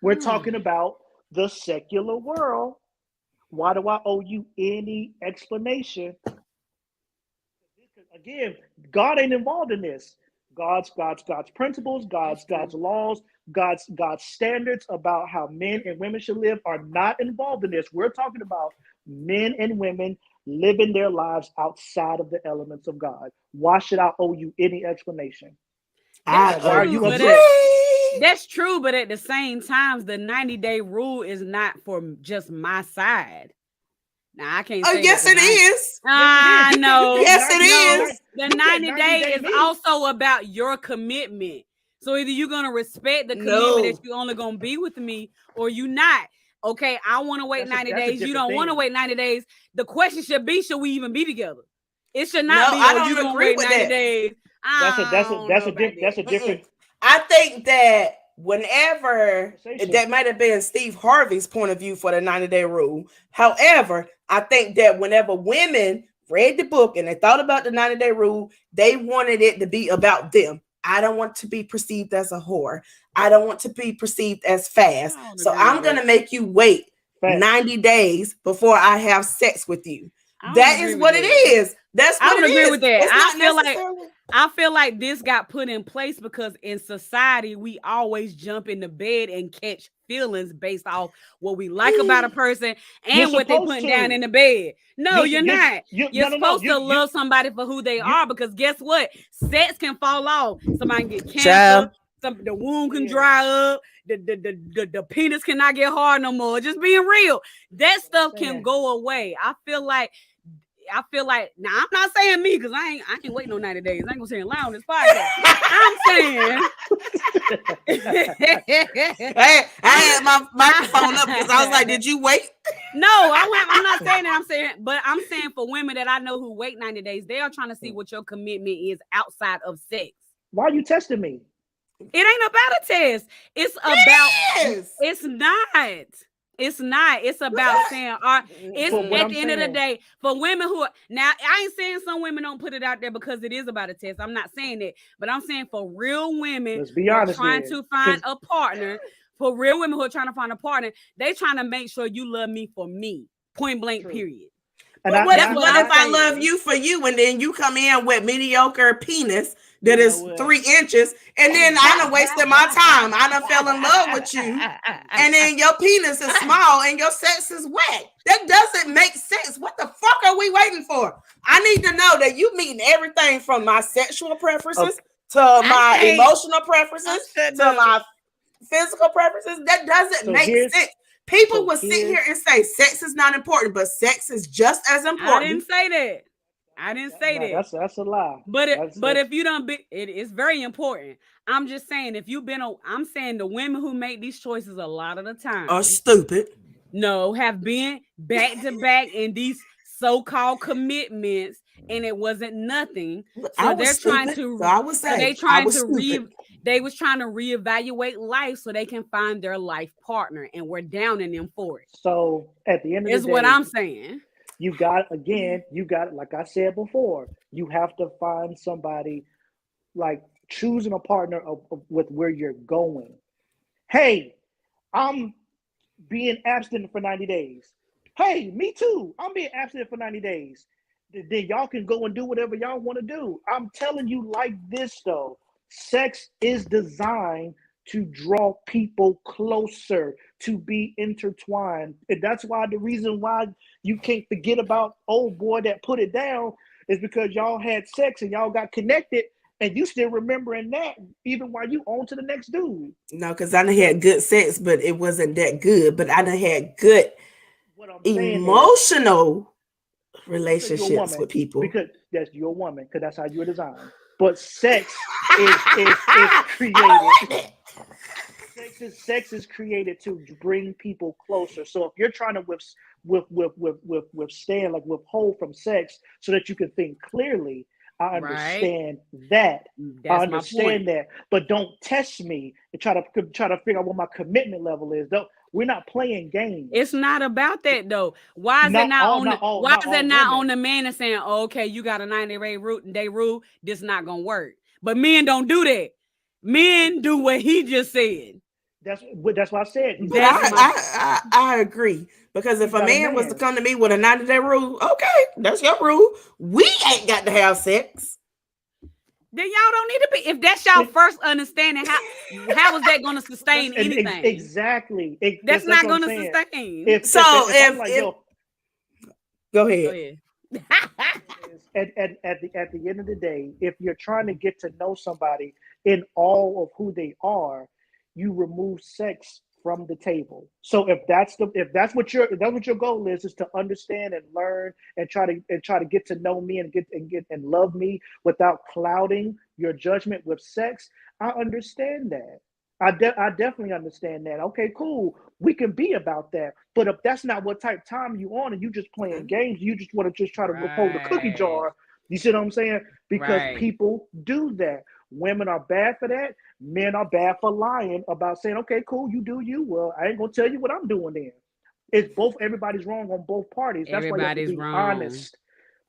we're talking about the secular world. Why do I owe you any explanation? Again, God ain't involved in this. God's principles, God's laws, God's standards about how men and women should live are not involved in this. We're talking about men and women living their lives outside of the elements of God. Why should I owe you any explanation? That's Why are true, you but upset? that's true, but at the same time, the 90-day rule is not for just my side. Now I can't say yes, it is. I know. Yes, it is. The 90 days is also about your commitment. So either you're gonna respect the commitment that you're only gonna be with me, or you not. Okay, I want to wait 90 days. You don't want to wait 90 days. The question should be, should we even be together? It should not be. I don't you gonna agree wait with 90 that. days. That's a different. I think that whenever that might have been Steve Harvey's point of view for the 90-day rule. However, I think that whenever women read the book and they thought about the 90-day rule, they wanted it to be about them. I don't want to be perceived as a whore. I don't want to be perceived as fast. So I'm going to make you wait 90 days before I have sex with you. That is what it is. That's what I don't it agree is. with that. It's I feel like this got put in place because in society we always jump into bed and catch feelings based off what we like about a person and what they put down in the bed. No, you're not. You're supposed to love somebody for who they are, because guess what? Sex can fall off. Somebody can get cancer. The womb can dry up. The penis cannot get hard no more. Just being real. That stuff can go away. I feel like now I'm not saying me, because I ain't waiting no 90 days. I ain't gonna say it loud on this podcast. I'm saying I had my microphone up because I was like, did you wait? No, I'm not saying that. I'm saying for women that I know who wait 90 days, they are trying to see what your commitment is outside of sex. Why are you testing me? It ain't about a test. It's about it's not. It's not. It's about saying, it's at the end of the day for women who are, now I ain't saying some women don't put it out there because it is about a test. I'm not saying that, but I'm saying for real women who are trying to find a partner, for real women who are trying to find a partner, they trying to make sure you love me for me. Point blank, period. And what I'm if not I saying- love you for you, and then you come in with mediocre penis that is 3 inches, and then I done wasted my time. I done fell in love with you, and then your penis is small and your sex is wet. That doesn't make sense. What the fuck are we waiting for? I need to know that you meeting everything from my sexual preferences to my emotional preferences to my physical preferences. That doesn't make sense. People will sit here and say sex is not important, but sex is just as important. I didn't say that. I didn't say that. That's a lie. But if you don't be, it's very important. I'm just saying, if you've been, I'm saying the women who make these choices a lot of the time are stupid. No, have been back to back in these so-called commitments, and it wasn't nothing. So they're trying to. I was saying, they was trying to reevaluate life so they can find their life partner, and we're downing them for it. So at the end of the day, is what I'm saying. You got, like I said before, you have to find somebody, like choosing a partner with where you're going. Hey, I'm being abstinent for 90 days. Hey, me too. I'm being abstinent for 90 days. Then y'all can go and do whatever y'all want to do. I'm telling you like this, though. Sex is designed to draw people closer, to be intertwined. And that's why the reason why you can't forget about old boy that put it down is because y'all had sex and y'all got connected, and you still remembering that even while you on to the next dude. No, because I done had good sex, but it wasn't that good. But I done had good emotional relationships with people. Because that's your woman, because that's how you're designed. But sex is created. Sex is created to bring people closer. So if you're trying to withstand, like withhold from sex so that you can think clearly, I understand that. I understand that. But don't test me and try to figure out what my commitment level is. Though we're not playing games. It's not about that though. Why is it not on the man and saying, oh, okay, you got a 90-day rule, this not gonna work. But men don't do that. Men do what he just said. That's what I said. But I agree, because if a man was to come to me with a 90-day rule, okay, that's your rule. We ain't got to have sex. Then y'all don't need to be. If that's y'all first understanding, how is that going to sustain anything? Exactly. That's not going to sustain. Go ahead. At the end of the day, if you're trying to get to know somebody in all of who they are, you remove sex from the table. So if that's what your goal is to understand and learn and try to get to know me and love me without clouding your judgment with sex, I understand that. I definitely understand that. Okay, cool. We can be about that. But if that's not what type of time you on and you just playing games, you just want to just try to withhold the cookie jar. You see what I'm saying? Because people do that. Women are bad for that. Men are bad for lying about saying, okay, cool, you do you. Well, I ain't gonna tell you what I'm doing then. It's both. Everybody's wrong on both parties. That's why you have to be honest.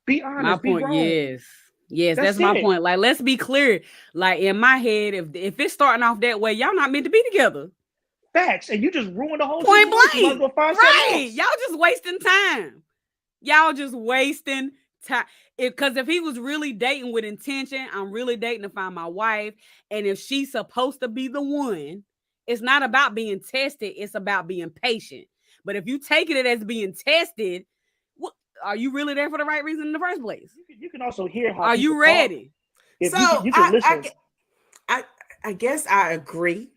Be honest. My point, yes, that's my point. Like, let's be clear. Like in my head, if it's starting off that way, y'all not meant to be together. Facts, and you just ruined the whole point situation. Blank. Right? Y'all just wasting time. Y'all just wasting time. Because if he was really dating with intention, I'm really dating to find my wife. And if she's supposed to be the one, it's not about being tested. It's about being patient. But if you taking it as being tested, are you really there for the right reason in the first place? You can also hear how. Are you ready? So you can listen. I guess I agree.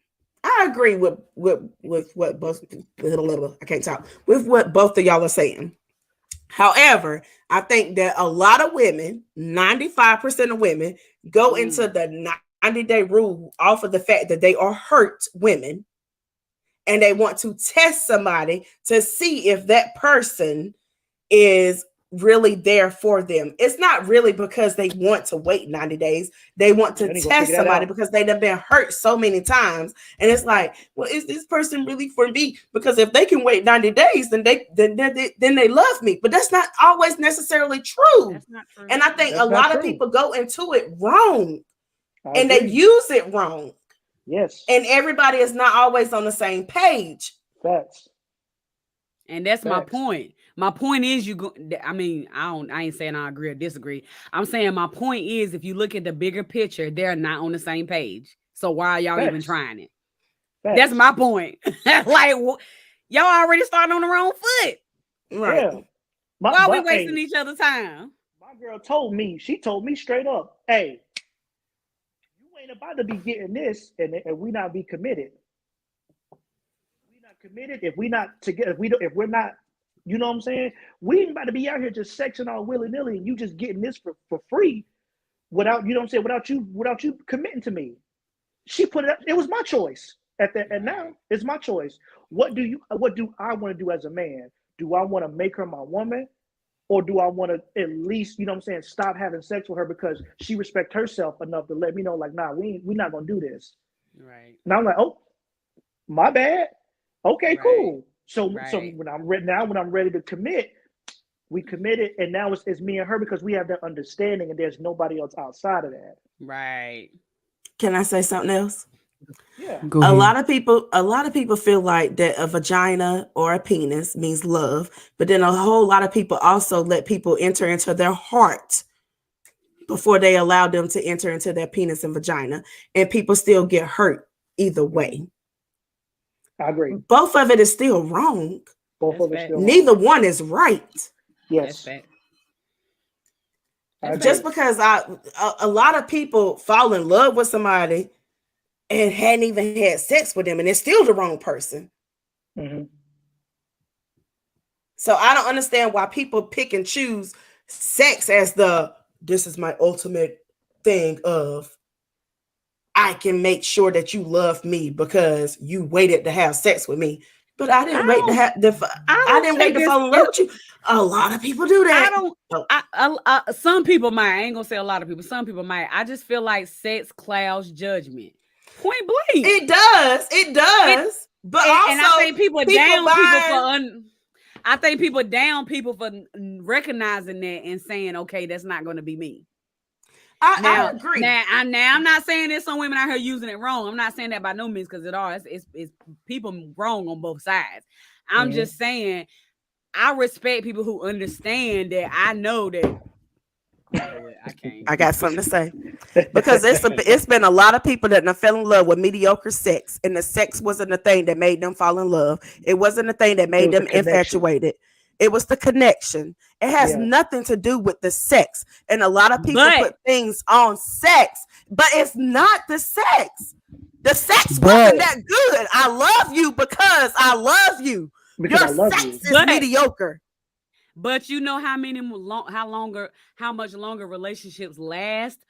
I agree with what both. I can't talk with what both of y'all are saying. However, I think that a lot of women, 95% of women, go into the 90-day rule off of the fact that they are hurt women, and they want to test somebody to see if that person is really there for them. It's not really because they want to wait 90 days. They want to test somebody because they've been hurt so many times. And it's like, well, is this person really for me? Because if they can wait 90 days, then they love me. But that's not always necessarily true. That's not true. And I think a lot of people go into it wrong and they use it wrong. Yes. And everybody is not always on the same page. Facts. And that's my point. My point is I ain't saying I agree or disagree. I'm saying my point is if you look at the bigger picture, they're not on the same page. So why are y'all even trying it? That's my point. Like y'all already starting on the wrong foot. Right. Yeah. Why are we wasting each other's time? My girl told me straight up, hey, you ain't about to be getting this and we not be committed. We not committed if we not together, if we're not, you know what I'm saying? We ain't about to be out here just sexing all willy-nilly and you just getting this for free without, you know what I'm saying, without you committing to me. She put it up, it was my choice. And now it's my choice. What do I want to do as a man? Do I want to make her my woman? Or do I want to at least, you know what I'm saying, stop having sex with her because she respects herself enough to let me know, like, nah, we're not going to do this. Right. And I'm like, oh, my bad. Okay, cool. So when I'm ready to commit, we committed. And now it's me and her because we have that understanding and there's nobody else outside of that. Right. Can I say something else? Yeah. A lot of people feel like that a vagina or a penis means love, but then a whole lot of people also let people enter into their heart before they allow them to enter into their penis and vagina, and people still get hurt either way. I agree. Both of it is still wrong. Both of it still Neither one is right. Yes. Just because a lot of people fall in love with somebody and hadn't even had sex with them, and it's still the wrong person. Mm-hmm. So I don't understand why people pick and choose sex as this is my ultimate thing of I can make sure that you love me because you waited to have sex with me. But I didn't wait to have I didn't wait to fall in love with you. A lot of people do that. Some people might. I ain't gonna say a lot of people. Some people might. I just feel like sex clouds judgment. Point blank. It does. But also, and I think people down people for I think people down people for recognizing that and saying, okay, that's not going to be me. I agree. Now I'm not saying there's some women out here using it wrong. I'm not saying that by no means because it's people wrong on both sides. I'm just saying I respect people who understand that. I know that. I can't. I got something to say because it's been a lot of people that fell in love with mediocre sex, and the sex wasn't the thing that made them fall in love. It wasn't the thing that made them infatuated. It was the connection. It has nothing to do with the sex, and a lot of people put things on sex, but it's not the sex. The sex wasn't that good. I love you because I love you. Your sex is mediocre. But you know how much longer relationships last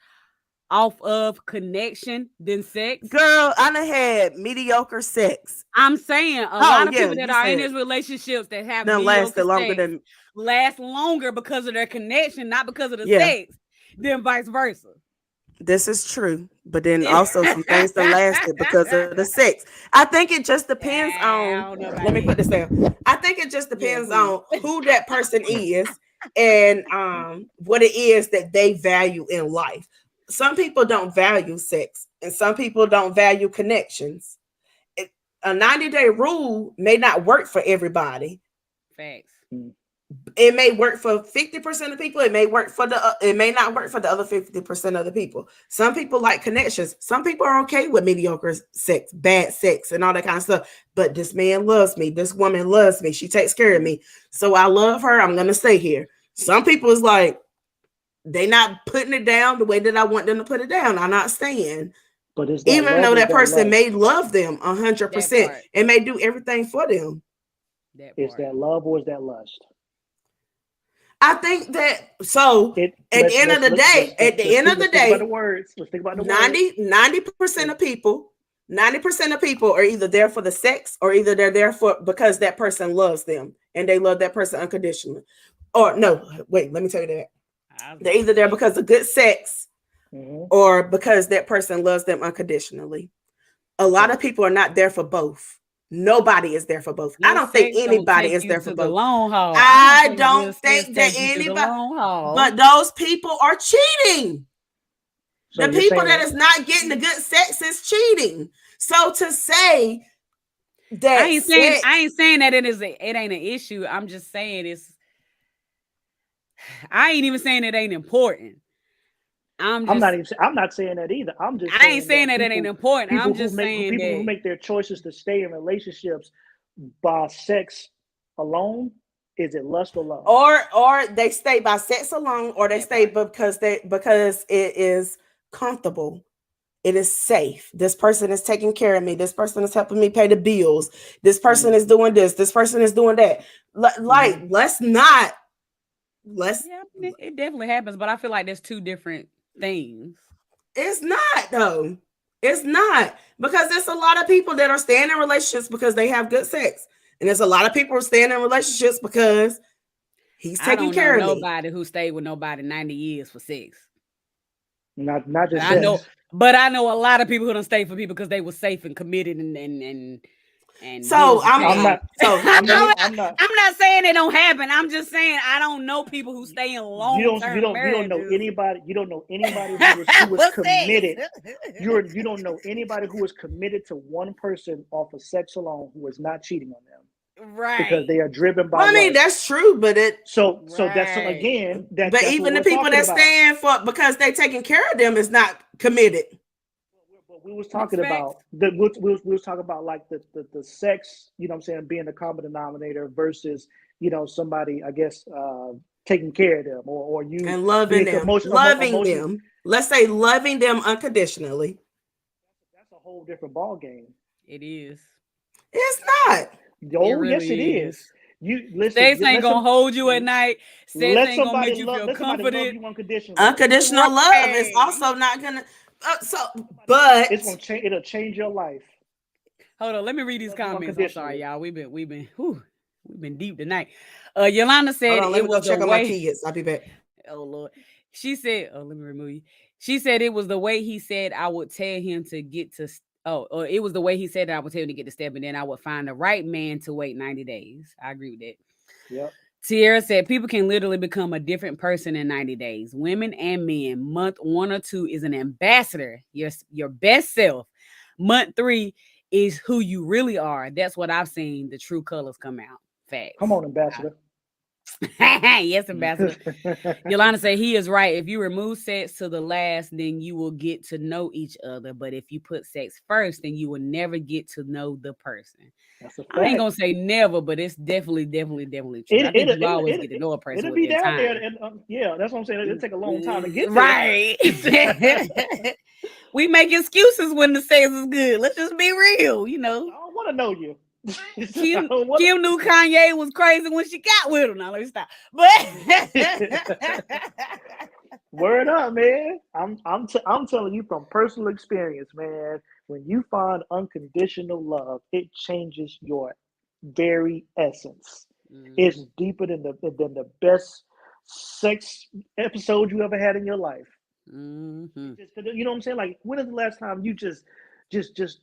off of connection than sex? Girl, I done had mediocre sex. I'm saying a lot of people that are in these relationships that have mediocre sex last longer because of their connection, not because of the sex, than vice versa. This is true, but then also some things that lasted because of the sex. I think it just depends on. Let me put this down. I think it just depends on who that person is and what it is that they value in life. Some people don't value sex, and some people don't value connections. A 90-day rule may not work for everybody. Facts. It may work for 50% of people. It may work for it may not work for the other 50% of the people. Some people like connections. Some people are okay with mediocre sex, bad sex, and all that kind of stuff. But this man loves me. This woman loves me. She takes care of me. So I love her. I'm gonna stay here. Some people is like, they not putting it down the way that I want them to put it down. I'm not staying. But even though that person may love them 100% and may do everything for them. Is that love or is that lust? I think that at the end of the day, let's think about the words. 90% of people, 90% of people are either there for the sex or either they're there because that person loves them and they love that person unconditionally. Or no, wait, let me tell you that. They're either there because of good sex or because that person loves them unconditionally. A lot of people are not there for both. Nobody is there for both. I don't think anybody is there for both. I don't think that anybody, but those people are cheating. So the people that is not getting the good sex is cheating. So to say that I ain't saying that it ain't an issue. I'm just saying I ain't even saying it ain't important. I'm not saying that either. I'm just I ain't saying that people, it ain't important. I'm just saying people that who make their choices to stay in relationships by sex alone, is it lust or love? Or they stay by sex alone, or they stay because it is comfortable. It is safe. This person is taking care of me. This person is helping me pay the bills. This person is doing this. This person is doing that. Like, let's not. Yeah, it definitely happens, but I feel like there's two different things. It's not though. It's not, because there's a lot of people that are staying in relationships because they have good sex, and there's a lot of people who are staying in relationships because he's taking care of me. Nobody who stayed with nobody 90 years for sex. Not just sex. I know a lot of people who don't stay for people because they were safe and committed and so I'm not saying it don't happen. I'm just saying I don't know people who stay in long-term marriages. You don't know anybody who was committed. You don't know anybody who was committed to one person off of sex alone who is not cheating on them. Right. Because they are driven by I mean, that's true, but that's again but even the people that stand for because they taking care of them is not committed. What we was talking about, we was talking about like the sex, you know what I'm saying, being the common denominator versus, you know, somebody, I guess, taking care of them or you and loving them, loving them. Let's say loving them unconditionally. That's a whole different ball game. It is. It's not. Oh, really yes, it is. You listen. Sex ain't gonna hold you at night. Sex ain't gonna make you feel confident. Unconditional love is also not gonna. But it's gonna change. It'll change your life. Hold on, let me read these comments. I'm sorry, y'all. We've been deep tonight. Yolanda said it was check on my kids. I'll be back. Oh Lord. She said, let me remove you. She said it was the way he said I would tell him to get to or it was the way he said that I would tell him to get to step, and then I would find the right man to wait 90 days. I agree with that. Yep. Tierra said people can literally become a different person in 90 days. Women and men. Month 1 or 2 is an ambassador, your best self. Month 3 is who you really are. That's what I've seen. The true colors come out. Facts. Come on, ambassador. Yes, ambassador. Yolanda said he is right. If you remove sex to the last, then you will get to know each other. But if you put sex first, then you will never get to know the person. I ain't gonna say never, but it's definitely true. I think you always get to know a person. It'll be down there, and yeah, that's what I'm saying. It'll take a long time to get there. Right. We make excuses when the sex is good. Let's just be real, you know. I don't want to know you. Kim knew Kanye was crazy when she got with him. Now let me stop. But word up, man. I'm telling you from personal experience, man. When you find unconditional love, it changes your very essence. It's deeper than the best sex episode you ever had in your life. Just, you know what I'm saying? Like, when is the last time you just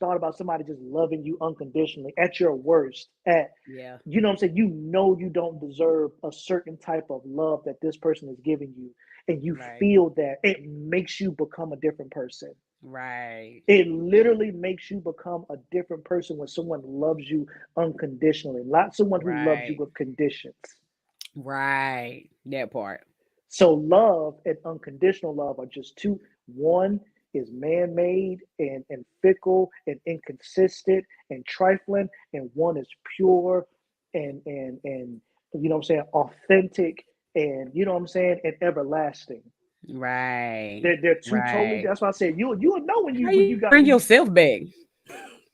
thought about somebody just loving you unconditionally at your worst? You know what I'm saying? You know you don't deserve a certain type of love that this person is giving you, and you feel that it makes you become a different person. Right. It literally makes you become a different person when someone loves you unconditionally, not someone who loves you with conditions. Right. That part. So love and unconditional love are just two. One is man-made and fickle and inconsistent and trifling, and one is pure and you know what I'm saying, authentic, and you know what I'm saying, and everlasting. Right. They're two totally. That's why I said you will know when you got bring yourself back.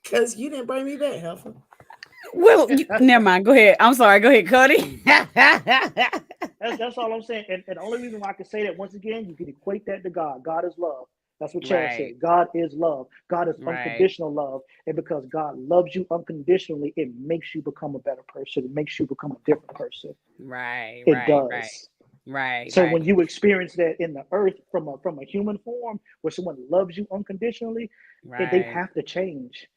Because you didn't bring me back, Helfer. Well, never mind. Go ahead. I'm sorry. Go ahead, Kody. That's all I'm saying. And the only reason why I can say that, once again, you can equate that to God. God is love. That's what Chad said. God is love. God is unconditional love. And because God loves you unconditionally, it makes you become a better person. It makes you become a different person. Right. It does. Right. So when you experience that in the earth from a human form, where someone loves you unconditionally, they have to change.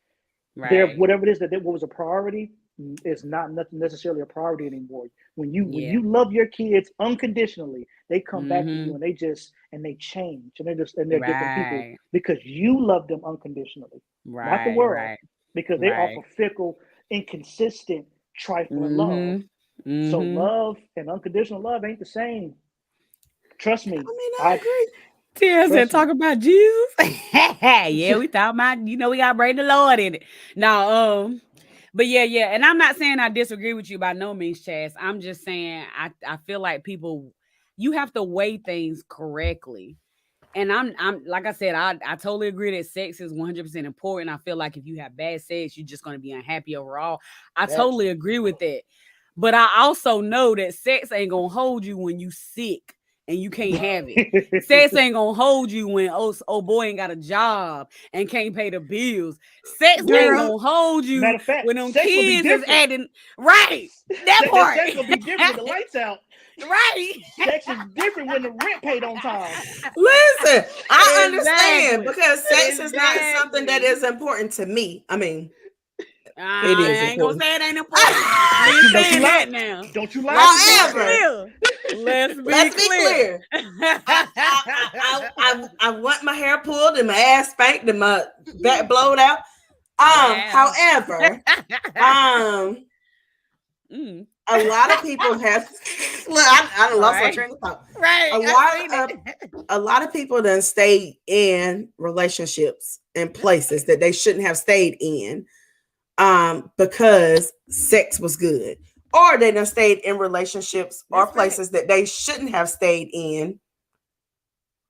Whatever it is that was a priority is not necessarily a priority anymore. When you love your kids unconditionally, they come back to you and they change, and they're different people because you love them unconditionally, not the world, because they offer fickle, inconsistent, trifling love. Mm-hmm. So love and unconditional love ain't the same. Trust me. I agree. Tia said, talk about Jesus. Yeah, we talking about, we got to bring the Lord in it. No, but yeah. And I'm not saying I disagree with you by no means, Chaz. I'm just saying I feel like people, you have to weigh things correctly. And I'm like I said, I totally agree that sex is 100% important. I feel like if you have bad sex, you're just going to be unhappy overall. I totally agree with that. But I also know that sex ain't going to hold you when you sick and you can't have it. Sex ain't going to hold you when oh boy ain't got a job and can't pay the bills. Sex ain't going to hold you Matter of fact, when them sex will be kids is different. acting right. That part. Sex will be different when the lights out. Right. Sex is different when the rent paid on time. Listen, I Exactly. understand because sex is not something that is important to me. I mean, it is I ain't gonna important. say it ain't important. We ain't saying that now. Don't you lie? However, let's be clear. I want my hair pulled and my ass spanked and my back blowed out. However, a lot of people have. Look, I lost my train of thought. Right. A lot of people done stayed in relationships and places that they shouldn't have stayed in, because sex was good, or they done stayed in relationships or places that they shouldn't have stayed in.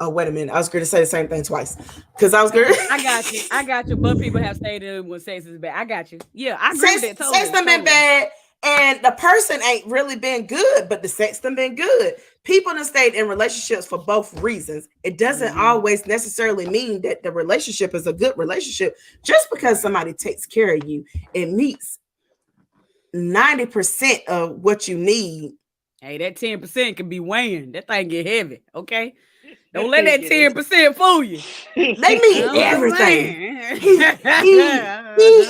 Oh, wait a minute. I was going to say the same thing twice because I was going to. I got you. But people have stayed in when sex is bad. I got you. Yeah, I agree with that. Totally. Sex done been bad and the person ain't really been good, but the sex done been good. People done stayed in relationships for both reasons. It doesn't always necessarily mean that the relationship is a good relationship. Just because somebody takes care of you, it meets 90% of what you need. Hey, that 10% can be weighing. That thing get heavy, okay? Don't let that 10% fool you. They mean everything. He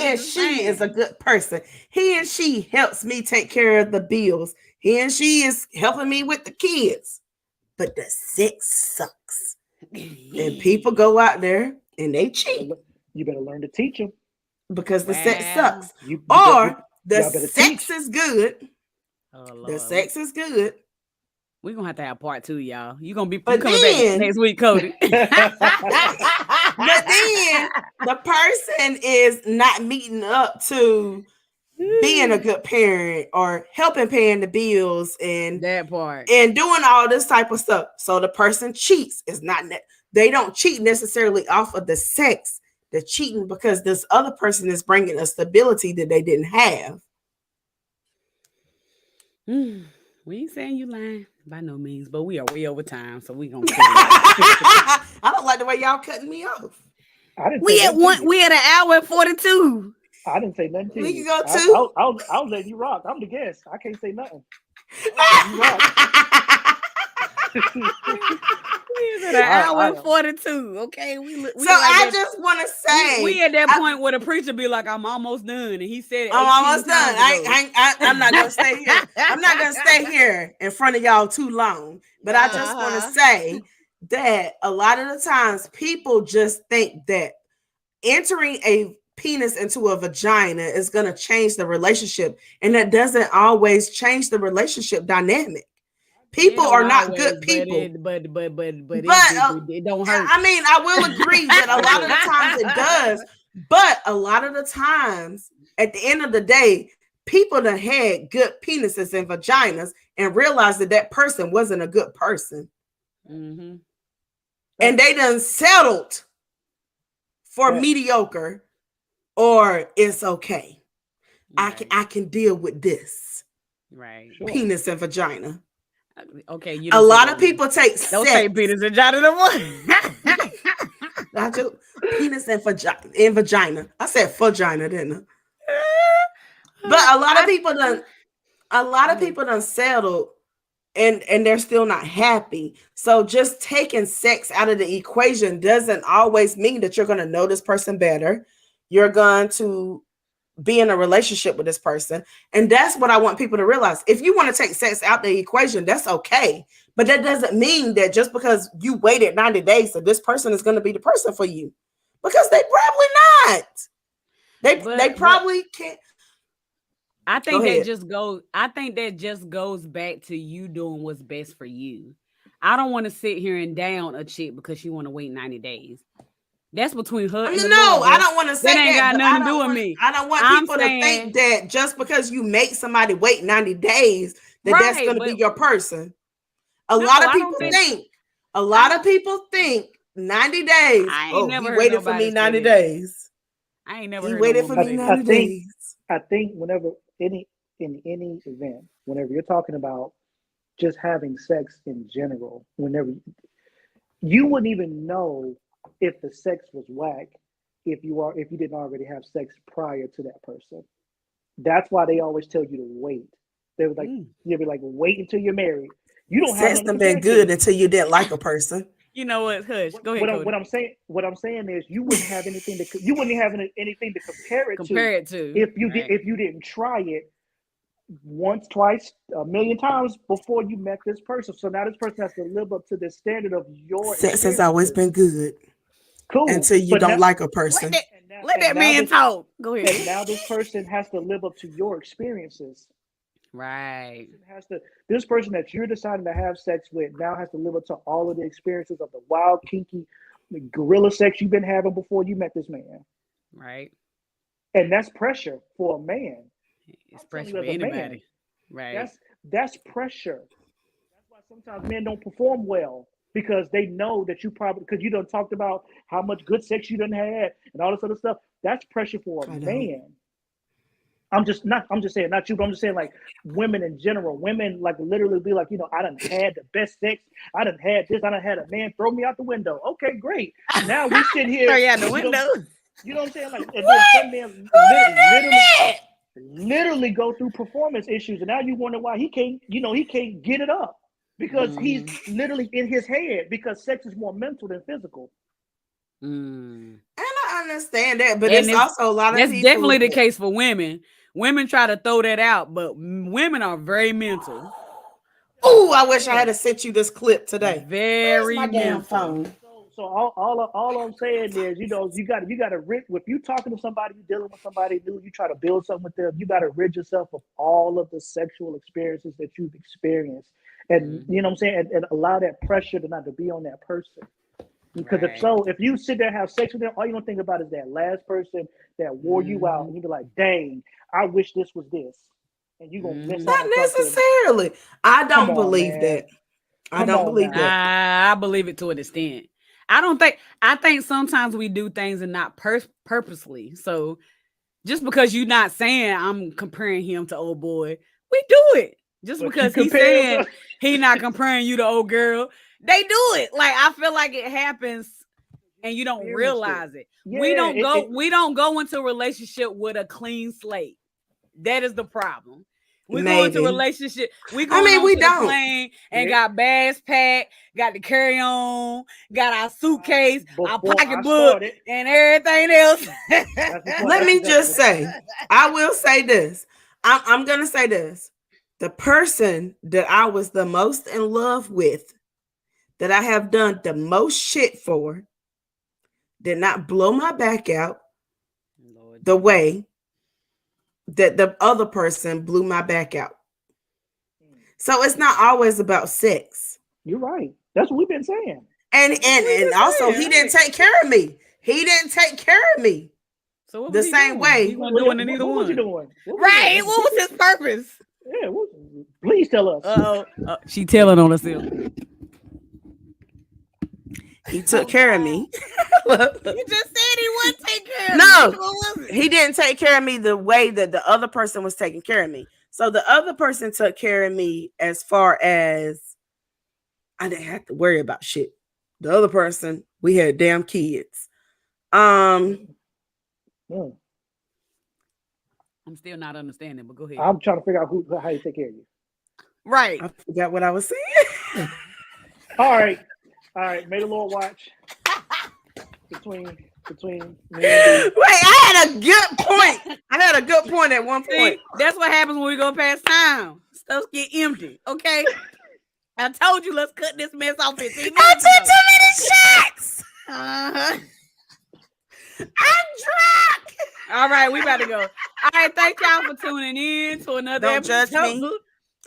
and she is a good person. He and she helps me take care of the bills. He and she is helping me with the kids. But the sex sucks. And people go out there and they cheat. You better learn to teach them. Because the sex sucks. The sex is good. The sex is good. We're going to have part 2, y'all. You're going to be coming back next week, Kody. But then the person is not meeting up to being a good parent or helping paying the bills and that part and doing all this type of stuff. So the person cheats. It's not they don't cheat necessarily off of the sex. They're cheating because this other person is bringing a stability that they didn't have. We ain't saying you lying by no means, but we are way over time, so we gonna. I don't like the way y'all cutting me off. We at an hour and 42. I didn't say nothing to you. We can go too. I'll let you rock. I'm the guest. I can't say nothing. We at an hour and 42. Okay, we so like I just want to say we at that point where the preacher be like, "I'm almost done," and he said, "I'm almost done." I'm not gonna stay here. I'm not gonna stay here in front of y'all too long. But I just want to say that a lot of the times people just think that entering a penis into a vagina is going to change the relationship, and that doesn't always change the relationship dynamic. People are not always, good people, but it don't hurt. I mean, I will agree that a lot of the times it does, but a lot of the times at the end of the day, people that had good penises and vaginas and realized that person wasn't a good person, and they done settled for mediocre. Or it's okay. Right. I can deal with this. Right. Penis and vagina. Okay. A lot of people take don't say penis and vagina no more. Penis and vagina. I said vagina, didn't I? But a lot of people done settled and they're still not happy. So just taking sex out of the equation doesn't always mean that you're going to know this person better. You're going to be in a relationship with this person. And that's what I want people to realize. If you want to take sex out the equation, that's okay. But that doesn't mean that just because you waited 90 days that this person is going to be the person for you. Because they probably not. They probably can't. I think that just goes back to you doing what's best for you. I don't want to sit here and down a chick because she want to wait 90 days. That's between her and the Lord. I don't want to say that. Ain't got nothing to do with me. I don't want people to think that just because you make somebody wait 90 days, that's going to be your person. A lot of people think 90 days. I ain't never he waited for me 90 days. I ain't never he heard waited for me 90 days. I think whenever in any event, whenever you're talking about just having sex in general, whenever you wouldn't even know if the sex was whack if you didn't already have sex prior to that person. That's why they always tell you to wait. They were like, you'll be like, wait until you're married. You don't have sex been good until you didn't like a person. You know what? Hush. Go ahead. What I'm saying is, you wouldn't have anything to anything to compare it to if you didn't try it once, twice, a million times before you met this person. So now this person has to live up to the standard of your sex has always been good. Cool. Until you don't like a person. Let that man talk. Go ahead. And now this person has to live up to your experiences. Right. This person that you're deciding to have sex with now has to live up to all of the experiences of the wild, kinky, gorilla sex you've been having before you met this man. Right. And that's pressure for a man. It's pressure for anybody. Right. That's pressure. That's why sometimes men don't perform well, because they know that because you done talked about how much good sex you done had and all this other stuff. That's pressure for a man. I'm just saying, not you, but I'm just saying, like, women in general. Women, like, literally be like, I done had the best sex. I done had this. I done had a man throw me out the window. Okay, great. Now we sit here. Throw you out the window. You know what I'm saying? Like, and then some men literally go through performance issues, and now you wonder why he can't get it up, because he's literally in his head, because sex is more mental than physical. And I understand that, but it's also a lot of people. That's definitely the case for women. Women try to throw that out, but women are very mental. Oh, I wish I had sent you this clip today. Very my damn phone. So all I'm saying is, you got to if you're talking to somebody, you're dealing with somebody new, you try to build something with them, you got to rid yourself of all of the sexual experiences that you've experienced, and you know what I'm saying, and allow that pressure to not to be on that person. Because if you sit there and have sex with them, all you're gonna think about is that last person that wore you out, and you be like, dang, I wish this was this. And you're gonna miss not necessarily. I don't believe that. I don't believe that. I believe it to an extent. I think sometimes we do things and not purposely. So just because you're not saying I'm comparing him to old boy, we do it. Just because he's saying he not comparing you to old girl, they do it. Like, I feel like it happens and you don't realize it. Yeah, we don't go into a relationship with a clean slate. That is the problem. We go into a relationship. We don't plane and got bags packed, got the carry on, got our suitcase, our pocketbook, and everything else. Let me just say, I will say this. I'm gonna say this. The person that I was the most in love with, that I have done the most shit for, did not blow my back out the way that the other person blew my back out. So it's not always about sex. You're right. That's what we've been saying. And also, he didn't take care of me. He didn't take care of me. So what the same way. He wasn't doing neither one. What was he doing? Right. What was his purpose? Yeah. Please tell us. She telling on herself. He took care of me. You just said he wouldn't take care of me. No, he didn't take care of me the way that the other person was taking care of me. So the other person took care of me as far as I didn't have to worry about shit. The other person, we had damn kids. I'm still not understanding, but go ahead. I'm trying to figure out how you take care of you. Right. I forgot what I was saying. All right. May the Lord watch between me and you. Wait, I had a good point. I had a good point at one point. See, that's what happens when we go past time. Stuff get empty. Okay. I told you, let's cut this mess off 15 minutes. I took too many shots. drunk. All right, we about to go. All right, thank y'all for tuning in to another Don't judge episode me.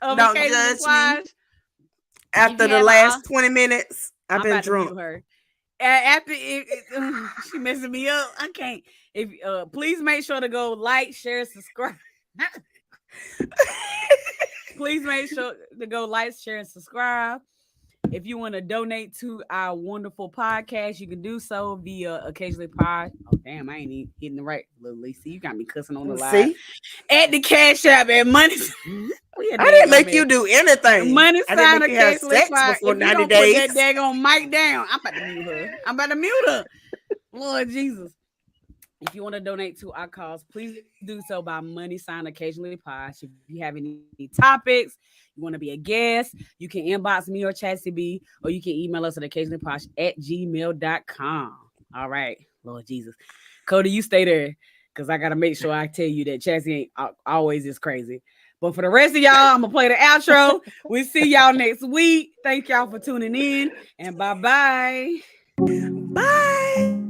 of Don't Occasionally judge me. Squash. After the last 20 minutes, I've been about drunk. To mute her. After she messing me up, I can't. If please make sure to go like, share, subscribe. Please make sure to go like, share, and subscribe. If you want to donate to our wonderful podcast, you can do so via Occasionally Pod. Oh, damn, I ain't even hitting the right. Little Lisa, you got me cussing on the live. At the Cash App at Money. I didn't make you do anything. Money I didn't sign make you have Occasionally sex Pod. before If you 90 don't days. put that daggone mic down, I'm about to mute her. Lord Jesus. If you want to donate to our cause, please do so by Money Sign Occasionally Pod. If you have any topics, you want to be a guest, you can inbox me or Chassie B, or you can email us at occasionallyposh@gmail.com. All right, Lord Jesus. Kody, you stay there because I got to make sure I tell you that Chassie ain't always is crazy. But for the rest of y'all, I'm going to play the outro. We'll see y'all next week. Thank y'all for tuning in, and bye-bye. Bye.